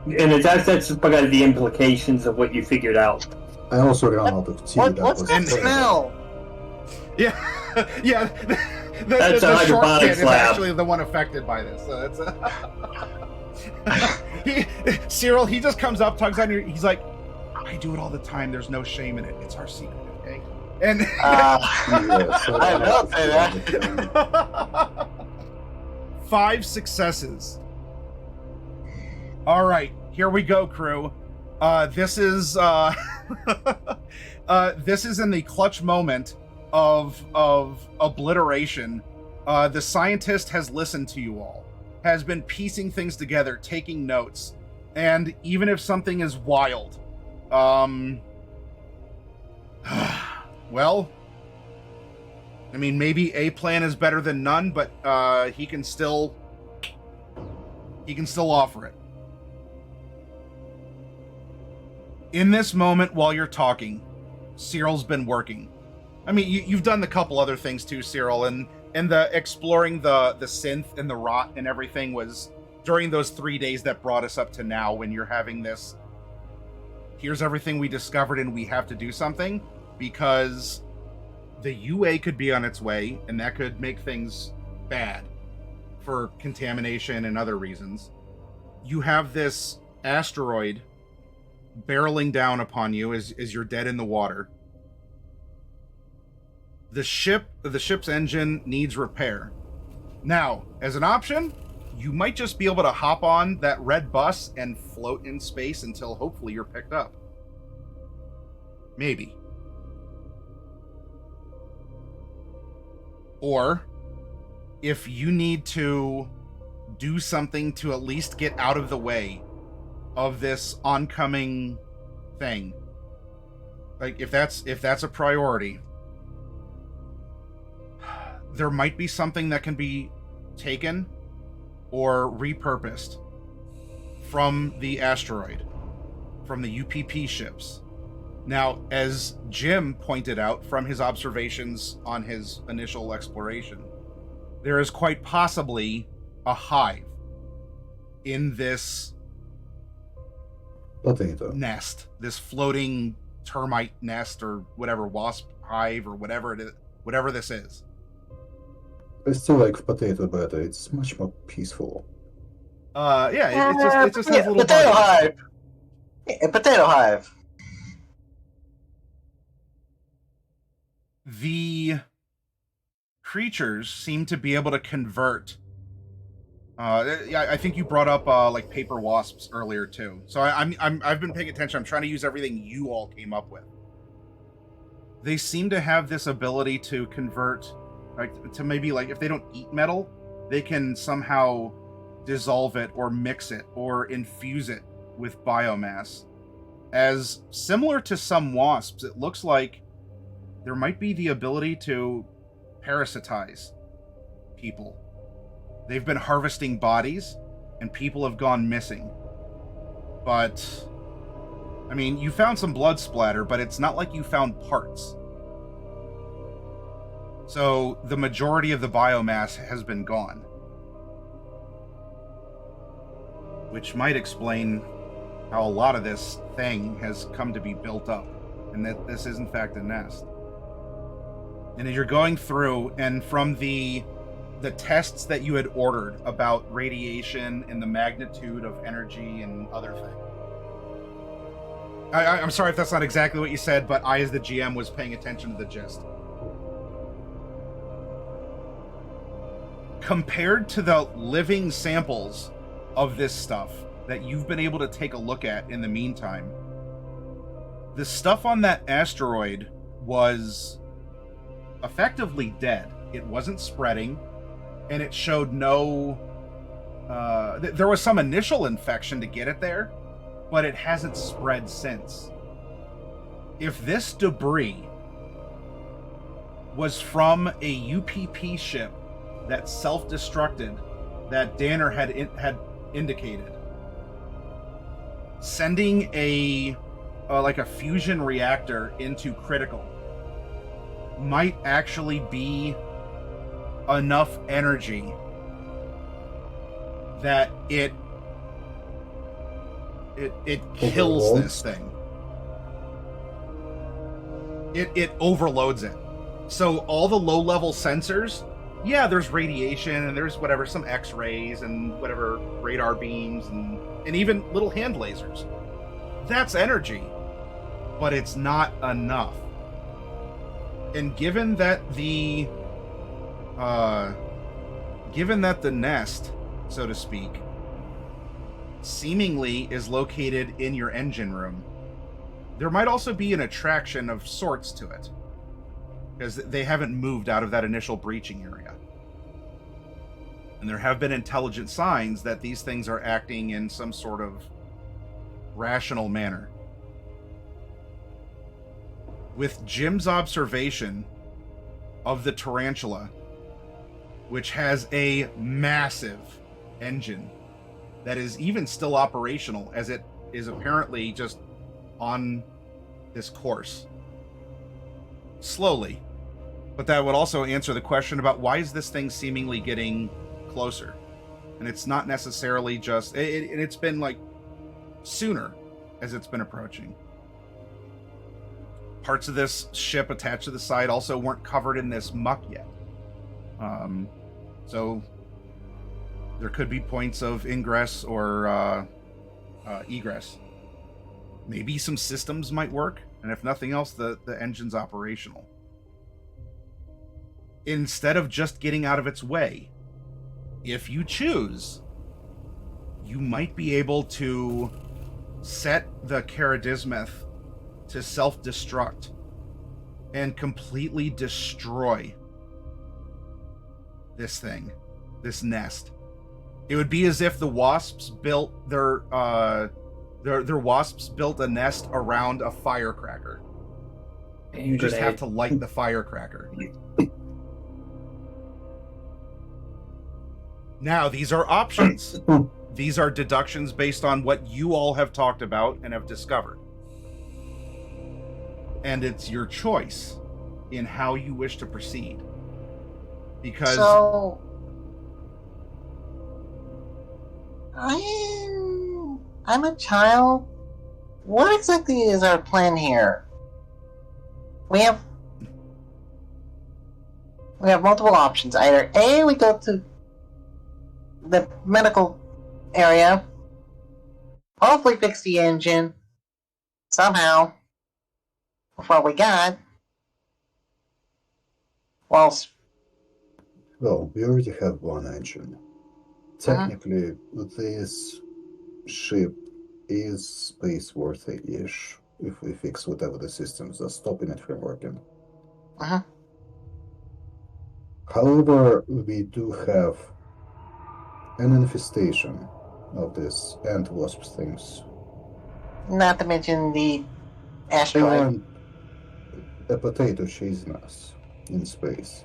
And that's just because of the implications of what you figured out. I also ran out of tea. What's that smell? Yeah, yeah. That's a the short kid hydroponics is lab. actually the one affected by this. So Cyril, he just comes up, tugs on your. He's like, I do it all the time. There's no shame in it. It's our secret, okay? And I don't say that. 5 successes. All right, here we go, crew. This is this is in the clutch moment of obliteration. The scientist has listened to you all, has been piecing things together, taking notes, and even if something is wild, well, I mean, maybe a plan is better than none, but he can still offer it. In this moment, while you're talking, Cyril's been working. I mean, you've done a couple other things too, Cyril, and the exploring the synth and the rot and everything was during those 3 days that brought us up to now, when you're having this, here's everything we discovered and we have to do something, because the UA could be on its way, and that could make things bad for contamination and other reasons. You have this asteroid barreling down upon you as you're dead in the water. The ship's engine needs repair. Now, as an option, you might just be able to hop on that red bus and float in space until hopefully you're picked up. Maybe. Or, if you need to do something to at least get out of the way of this oncoming thing, like if that's a priority, there might be something that can be taken or repurposed from the asteroid, from the UPP ships. Now, as Jim pointed out from his observations on his initial exploration, there is quite possibly a hive in this potato nest, this floating termite nest or whatever, wasp hive or whatever it is, whatever this is. I still like potato better. It's much more peaceful. Yeah, it just has little potato bugs. hive. Yeah, potato hive. The creatures seem to be able to convert. I think you brought up like paper wasps earlier too. So I've been paying attention. I'm trying to use everything you all came up with. They seem to have this ability to convert, like, to maybe, like, if they don't eat metal, they can somehow dissolve it or mix it or infuse it with biomass. As similar to some wasps, it looks like there might be the ability to parasitize people. They've been harvesting bodies, and people have gone missing. But, I mean, you found some blood splatter, but it's not like you found parts. So, the majority of the biomass has been gone. Which might explain how a lot of this thing has come to be built up, and that this is in fact a nest. And as you're going through, and from the tests that you had ordered about radiation and the magnitude of energy and other things. I'm sorry if that's not exactly what you said, but I, as the GM, was paying attention to the gist. Compared to the living samples of this stuff that you've been able to take a look at in the meantime, the stuff on that asteroid was effectively dead. It wasn't spreading, and it showed no... there was some initial infection to get it there, but it hasn't spread since. If this debris was from a UPP ship that self-destructed, that Danner had indicated, sending a like a fusion reactor into critical might actually be enough energy that it kills this thing. It overloads it. So all the low-level sensors, yeah, there's radiation and there's whatever, some X-rays and whatever radar beams and even little hand lasers. That's energy, but it's not enough. And given that the nest, so to speak, seemingly is located in your engine room, there might also be an attraction of sorts to it, because they haven't moved out of that initial breaching area. And there have been intelligent signs that these things are acting in some sort of rational manner. With Jim's observation of the tarantula, which has a massive engine that is even still operational, as it is apparently just on this course. Slowly. But that would also answer the question about why is this thing seemingly getting closer? And it's not necessarily just... It's been like sooner as it's been approaching. Parts of this ship attached to the side also weren't covered in this muck yet. So there could be points of ingress or egress. Maybe some systems might work, and if nothing else, the engine's operational. Instead of just getting out of its way, if you choose, you might be able to set the Charadismeth to self-destruct and completely destroy this thing, this nest. It would be as if the wasps built their wasps built a nest around a firecracker. You just have to light the firecracker. Now, these are options. These are deductions based on what you all have talked about and have discovered. And it's your choice in how you wish to proceed. Because... So... I'm a child. What exactly is our plan here? We have multiple options. Either A, we go to the medical area, hopefully fix the engine somehow before we got. Well, we already have one engine. Technically, this ship is space-worthy-ish if we fix whatever the systems are stopping it from working. However, we do have an infestation of these ant wasp things. Not to mention the asteroid. And a potato chasing us in space.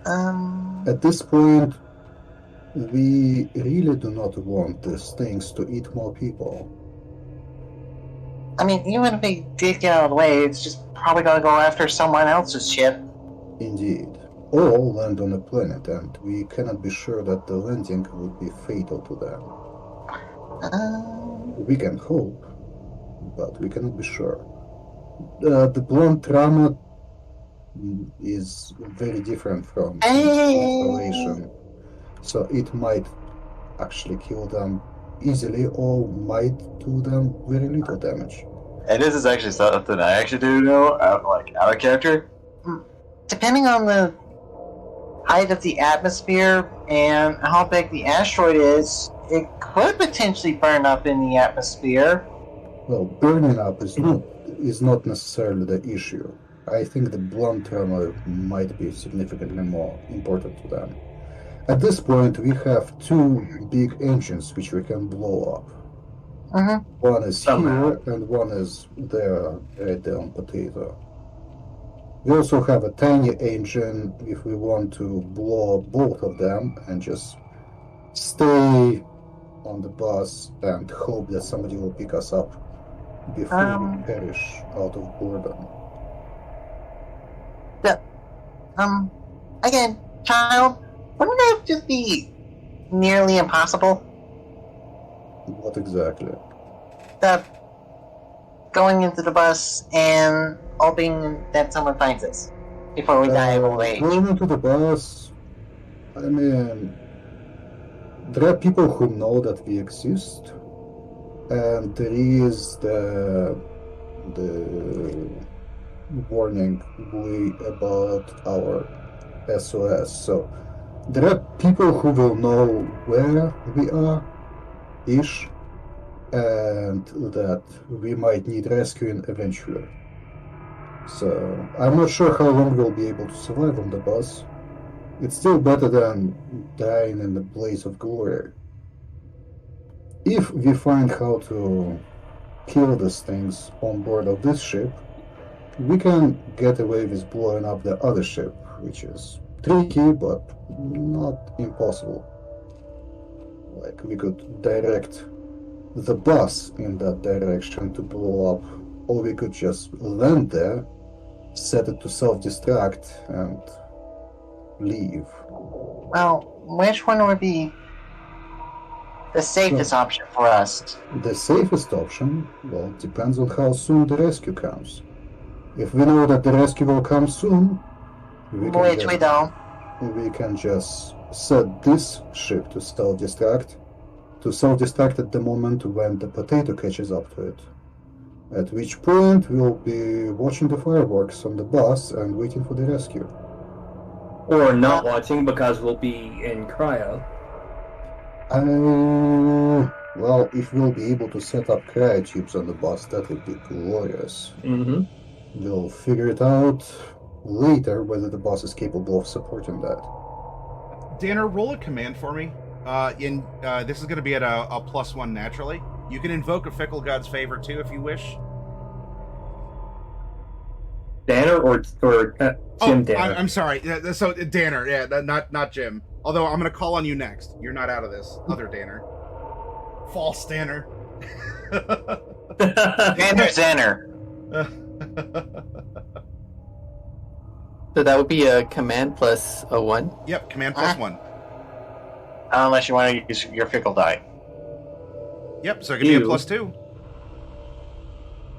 At this point, we really do not want these things to eat more people. I mean, even if they did get out of the way, it's just probably going to go after someone else's ship. Indeed. Or land on a planet, and we cannot be sure that the landing would be fatal to them. We can hope, but we cannot be sure. The blunt trauma is very different from installation, so it might actually kill them easily or might do them very little damage. And this is actually something I actually do know, out of character. Depending on the height of the atmosphere and how big the asteroid is, it could potentially burn up in the atmosphere. Well, burning up is not necessarily the issue. I think the blunt trauma might be significantly more important to them. At this point, we have two big engines which we can blow up. One is here, and one is there, right there on Potato. We also have a tiny engine if we want to blow up both of them and just stay on the bus and hope that somebody will pick us up before we perish out of boredom. Again, child, wouldn't that just be nearly impossible? What exactly? Going into the bus and hoping that someone finds us. before we die of old age. Going into the bus, I mean, there are people who know that we exist, and there is the warning buoy about our SOS. So there are people who will know where we are, ish, and that we might need rescuing eventually. So I'm not sure how long we'll be able to survive on the bus. It's still better than dying in the blaze of glory. If we find how to kill these things on board of this ship, we can get away with blowing up the other ship, which is tricky but not impossible. Like, we could direct the bus in that direction to blow up, or we could just land there, set it to self-destruct, and leave. Well, which one would be the safest option for us? The safest option, well, depends on how soon the rescue comes. If we know that the rescue will come soon, we can just set this ship to self-destruct at the moment when the potato catches up to it. At which point we'll be watching the fireworks on the bus and waiting for the rescue. Or not watching because we'll be in cryo. Well, if we'll be able to set up cryotubes on the bus, that would be glorious. Mm-hmm. We'll figure it out later whether the bus is capable of supporting that. Danner, roll a command for me. This is going to be at a +1 naturally. You can invoke a Fickle God's favor too if you wish. Danner or Jim Danner? I'm sorry. So Danner, yeah, not Jim. Although I'm going to call on you next. You're not out of this. Other Danner. False Danner. Danner. So that would be a command plus a 1? Yep, command +1. Unless you want to use your fickle die. Yep, so it could be a +2.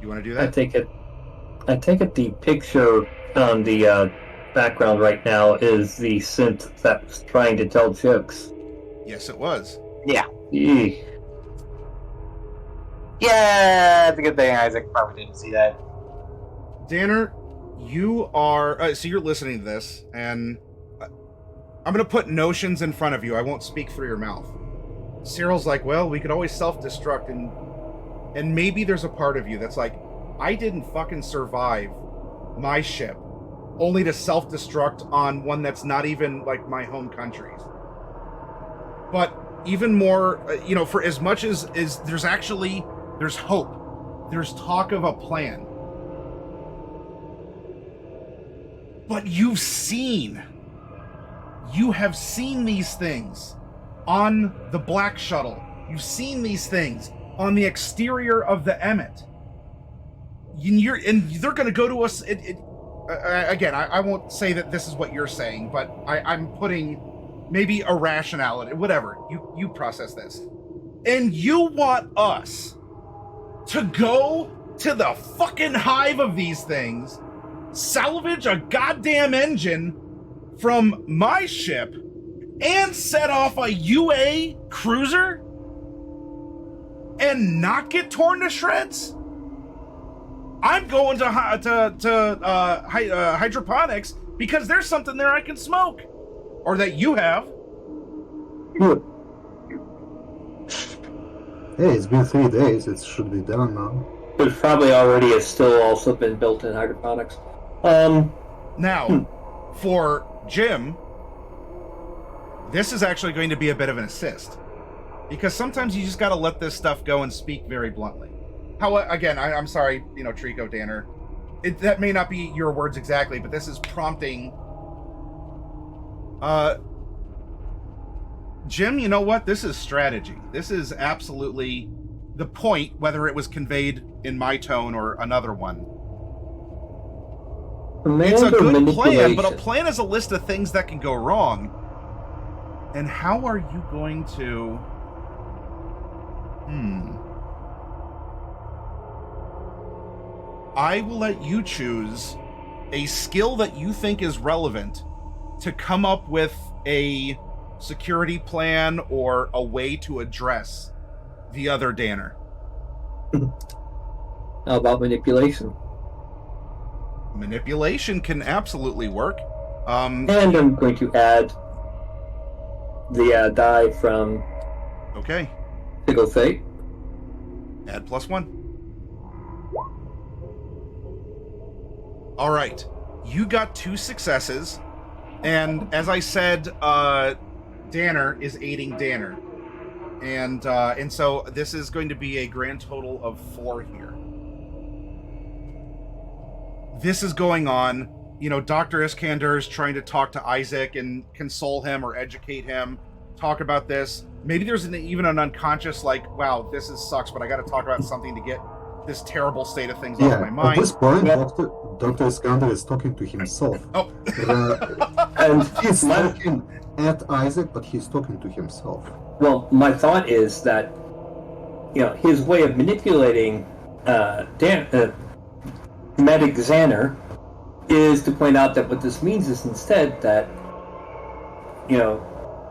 You want to do that? I take it the picture on the background right now is the synth that's trying to tell jokes. Yes, it was. Yeah. Eek. Yeah, it's a good thing Isaac probably didn't see that. Danner, you are... so you're listening to this, and I'm going to put notions in front of you. I won't speak through your mouth. Cyril's like, well, we could always self-destruct, and maybe there's a part of you that's like, I didn't fucking survive my ship only to self-destruct on one that's not even, like, my home country's. But even more, for as much as there's hope. There's talk of a plan. But you have seen these things on the black shuttle. You've seen these things on the exterior of the Emmet. And they're going to go to us. Again, I won't say that this is what you're saying, but I'm putting maybe a rationality, whatever. You process this. And you want us to go to the fucking hive of these things, salvage a goddamn engine from my ship, and set off a UA cruiser and not get torn to shreds? I'm going to hydroponics because there's something there I can smoke, or that you have. Hey, it's been 3 days. It should be done now. There's probably already a still also been built in hydroponics. Now, for Jim, this is actually going to be a bit of an assist, because sometimes you just got to let this stuff go and speak very bluntly. Again, I'm sorry, Trico, Danner. That may not be your words exactly, but this is prompting. Jim, you know what? This is strategy. This is absolutely the point, whether it was conveyed in my tone or another one. It's a good plan, but a plan is a list of things that can go wrong. And how are you going to... I will let you choose a skill that you think is relevant to come up with a security plan or a way to address the other Danner. How about manipulation? Manipulation can absolutely work. And I'm going to add the die from Okay. Fickle Fate. Add +1. All right. You got 2 successes. And as I said, Danner is aiding Danner. And so this is going to be a grand total of 4 here. This is going on. Dr. Iskander is trying to talk to Isaac and console him or educate him, talk about this. Maybe there's even an unconscious, like, wow, this sucks, but I got to talk about something to get this terrible state of things off my mind. At this point, Dr. Iskander is talking to himself. Oh. And he's talking at Isaac, but he's talking to himself. Well, my thought is that, his way of manipulating Medic Xander is to point out that what this means is instead that,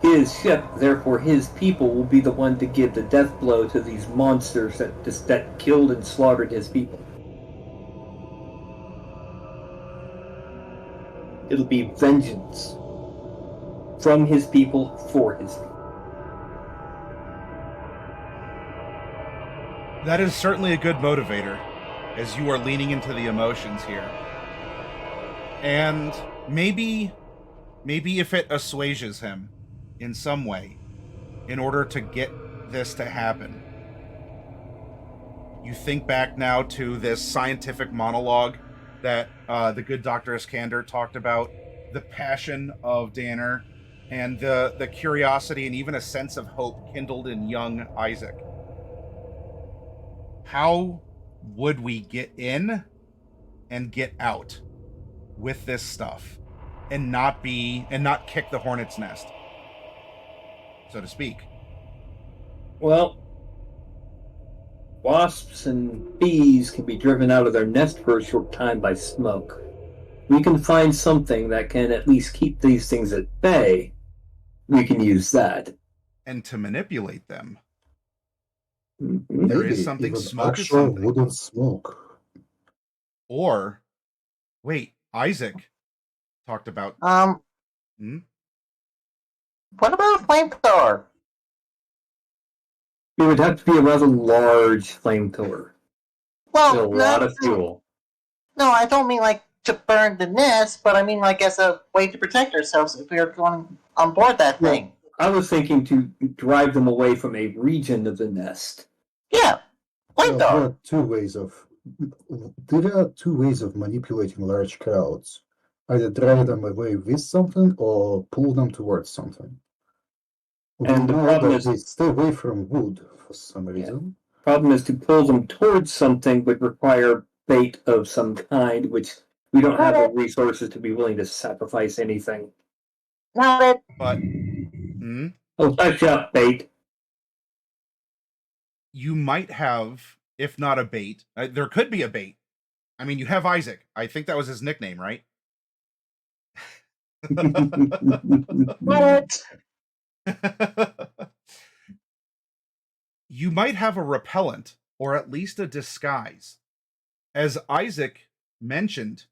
his ship, therefore his people, will be the one to give the death blow to these monsters that killed and slaughtered his people. It'll be vengeance from his people for his people. That is certainly a good motivator, as you are leaning into the emotions here. And maybe if it assuages him in some way, in order to get this to happen, you think back now to this scientific monologue that the good Dr. Iskander talked about, the passion of Danner, and the curiosity and even a sense of hope kindled in young Isaac. How would we get in and get out with this stuff and not kick the hornet's nest, so to speak? Well, wasps and bees can be driven out of their nest for a short time by smoke. We can find something that can at least keep these things at bay. We can use that. And to manipulate them. Mm-hmm. There is something, smoke is actual something. Wooden smoke. Or, wait, Isaac talked about... What about a flamethrower? It would have to be a rather large flamethrower. Well, a lot of fuel. No, I don't mean like to burn the nest, but I mean like as a way to protect ourselves if we are going on board that thing. I was thinking to drive them away from a region of the nest. Yeah, There flamethrower. are two ways of manipulating large crowds. Either drive them away with something or pull them towards something. And the problem is they stay away from wood for some reason. Problem is to pull them towards something would require bait of some kind, which we don't have the resources to be willing to sacrifice anything. Not it. But Oh, touch up, bait. you might have, if not a bait, there could be a bait. I mean, you have Isaac. I think that was his nickname, right? What? You might have a repellent, or at least a disguise. As Isaac mentioned,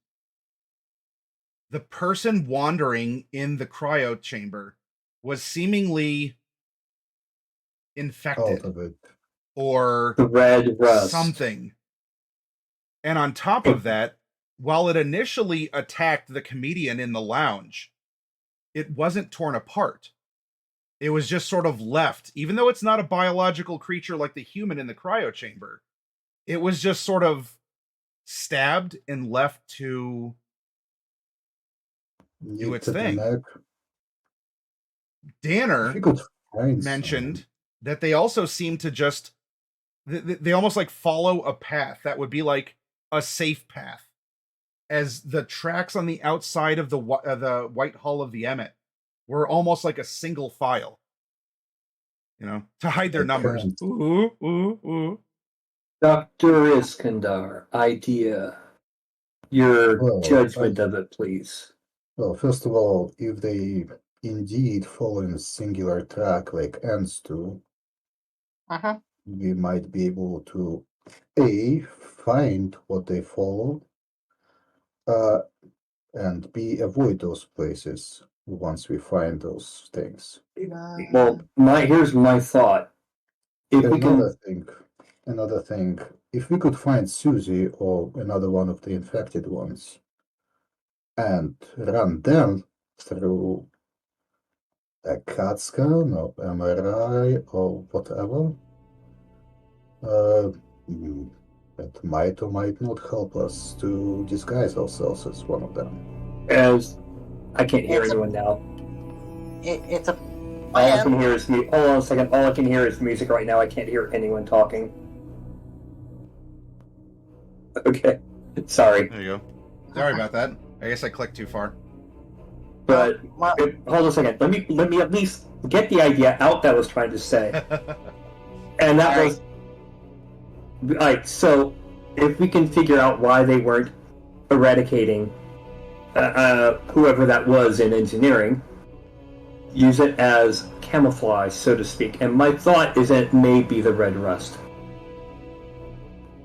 the person wandering in the cryo chamber was seemingly infected Out of it. or The red rust. something. And on top of that, while it initially attacked the comedian in the lounge, it wasn't torn apart. It was just sort of left. Even though it's not a biological creature like the human in the cryo chamber, it was just sort of stabbed and left to do its thing. Danner mentioned that they also seem to just they almost like follow a path that would be like a safe path, as the tracks on the outside of the white hull of the Emmet were almost like a single file, to hide their numbers. Dr. Iskandar, idea. Your Well, judgment of it, please. Well, first of all, if they indeed follow in a singular track like ants do, we might be able to A, find what they follow, and B, avoid those places once we find those things. Well, here's my thought. If we Another can, thing, if we could find Susie or another one of the infected ones and run them through a CAT scan or MRI or whatever, it might or might not help us to disguise ourselves as one of them. as I can't hear anyone now. It's a All I can hear is hold on a second. All I can hear is music right now. I can't hear anyone talking. Okay, sorry. There you go. Sorry about that. I guess I clicked too far. But hold on a second. Let me at least get the idea out that I was trying to say. And that was like, so if we can figure out why they weren't eradicating whoever that was in engineering, use it as camouflage, so to speak. And my thought is that it may be the red rust.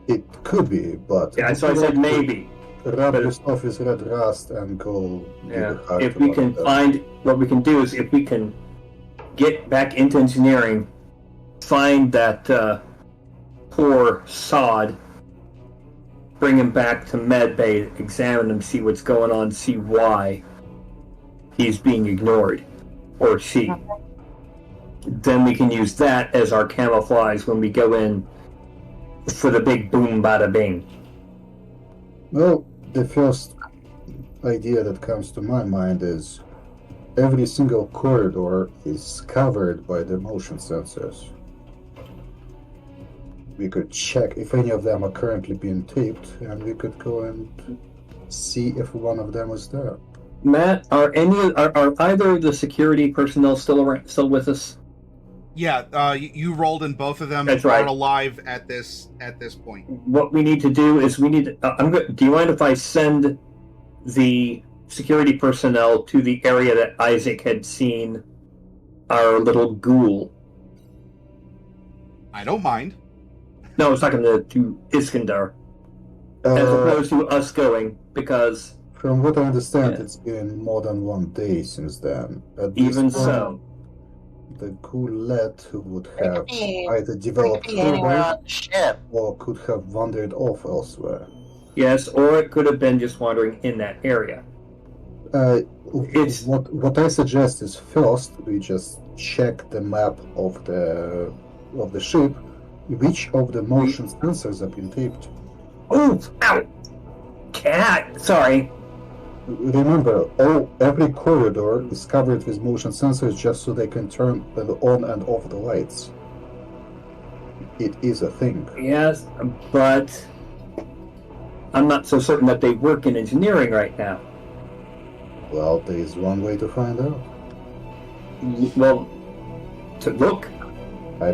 It could be, but Yeah, so I said maybe. Rub yourself with red rust and go. Yeah. If we can find what we can do is if we can get back into engineering, find that poor sod, bring him back to medbay, examine him, see what's going on, see why he's being ignored, or she. Then we can use that as our camouflage when we go in for the big boom bada bing. Well, the first idea that comes to my mind is every single corridor is covered by the motion sensors. We could check if any of them are currently being taped, and we could go and see if one of them is there. Matt, are either of the security personnel still with us? Yeah, you rolled and both of them That's are right. alive at this point. What we need to do is do you mind if I send the security personnel to the area that Isaac had seen our little ghoul? I don't mind. No, I was talking to Iskandar, as opposed to us going, because From what I understand, Yeah. it's been more than 1 day since then. At this even point, so, the Goulet would It have could be- either it developed could be anywhere further on the ship. or could have wandered off elsewhere. yes, or it could have been just wandering in that area. It's- What I suggest is first we just check the map of the ship, which of the motion sensors have been taped. Oh, ow! Cat! Sorry. Remember, every corridor is covered with motion sensors just so they can turn on and off the lights. It is a thing. Yes, but I'm not so certain that they work in engineering right now. Well, there is one way to find out. Well, to look,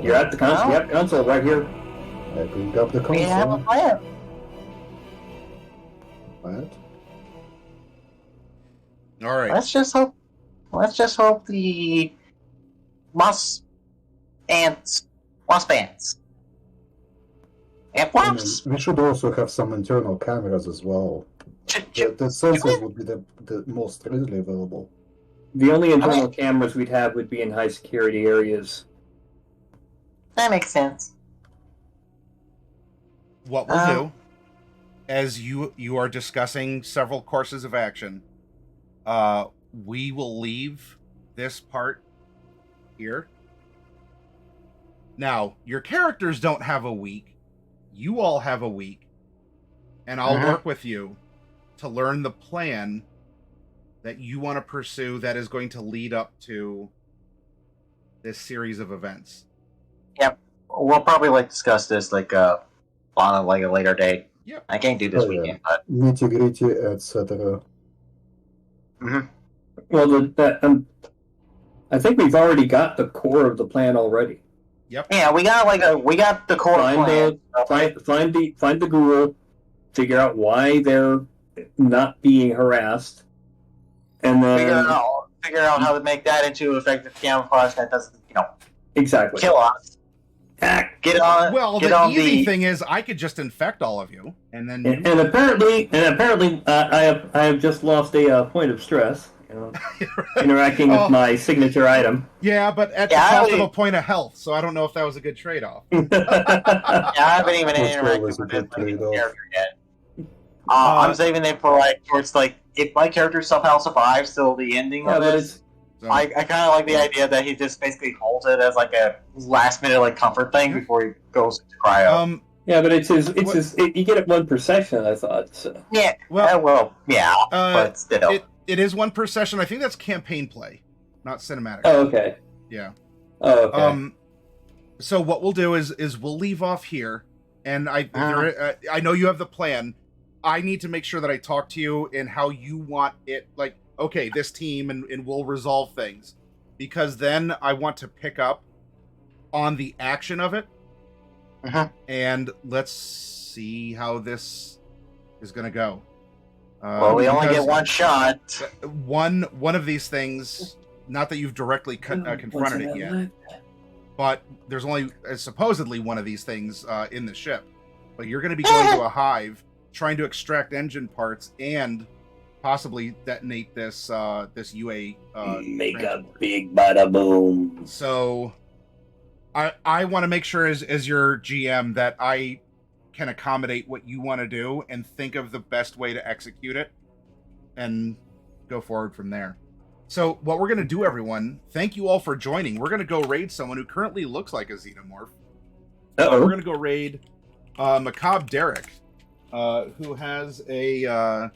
you're at the console. Well- You have console right here. I bring up the We have a console. plan. What? All right. Let's just hope the wasp ants, and I mean, wasps. we should also have some internal cameras as well. The sensors would be the most readily available. The only internal cameras we'd have would be in high security areas. That makes sense. What we'll do, as you are discussing several courses of action, we will leave this part here. Now, your characters don't have a week. You all have a week. And I'll work with you to learn the plan that you want to pursue that is going to lead up to this series of events. Yep. We'll probably discuss this on a later date. Yep. I can't do this Oh, yeah. weekend, but Nitty gritty, etc. Well, I think we've already got the core of the plan already. Yep. yeah, we got the core plan. Find the ghoul, figure out why they're not being harassed, and then figure out how to make that into effective camouflage that doesn't, exactly kill us. Get on. Well, get the on easy thing is I could just infect all of you, and then And apparently, I have just lost a point of stress. Interacting with my signature item. Yeah, but at the cost of a point of health, so I don't know if that was a good trade-off. I haven't even That's interacted always a with good this trade-off. character yet. I'm saving it for towards if my character somehow survives till the ending of this. So, I kind of like the idea that he just basically holds it as a last minute comfort thing before he goes into cryo. Yeah, but you get it one per section. I thought. So. Yeah. But still, it is one per session. I think that's campaign play, not cinematic. Oh, okay. Yeah. Oh, okay. So what we'll do is we'll leave off here, and I know you have the plan. I need to make sure that I talk to you in how you want it. Okay, this team, and we'll resolve things, because then I want to pick up on the action of it. And let's see how this is going to go. Well, we only get one shot. One of these things, not that you've directly confronted it yet, but there's only supposedly one of these things in the ship. But you're going to be going to a hive, trying to extract engine parts and possibly detonate this UA. Make transport. a big bada boom. So, I want to make sure as your GM that I can accommodate what you want to do and think of the best way to execute it, and go forward from there. So, what we're going to do, everyone, thank you all for joining. We're going to go raid someone who currently looks like a xenomorph. We're going to go raid Macabre Derek, who has a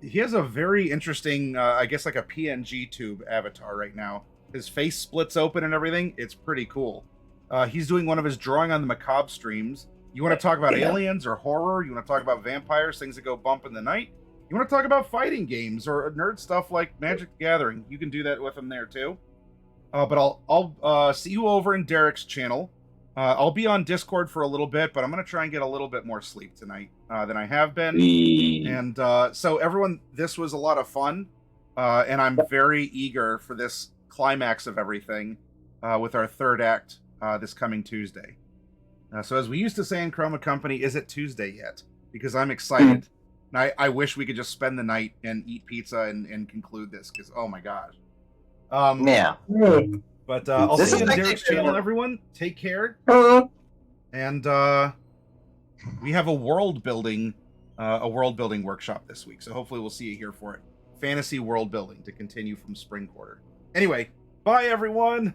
very interesting, I guess a PNG tube avatar right now. His face splits open and everything. It's pretty cool. He's doing one of his Drawing on the Macabre streams. You want to talk about aliens or horror? You want to talk about vampires, things that go bump in the night? You want to talk about fighting games or nerd stuff like Magic the Gathering? You can do that with him there too. But I'll see you over in Derek's channel. I'll be on Discord for a little bit, but I'm going to try and get a little bit more sleep tonight than I have been. And so everyone, this was a lot of fun. And I'm very eager for this climax of everything with our third act this coming Tuesday. So as we used to say in Chroma Company, is it Tuesday yet? Because I'm excited. And I wish we could just spend the night and eat pizza and conclude this, because, oh my gosh. Yeah. But I'll see you in Derek's channel, everyone. Take care. And we have a world building workshop this week, so hopefully we'll see you here for it. Fantasy world building to continue from spring quarter. Anyway, bye everyone.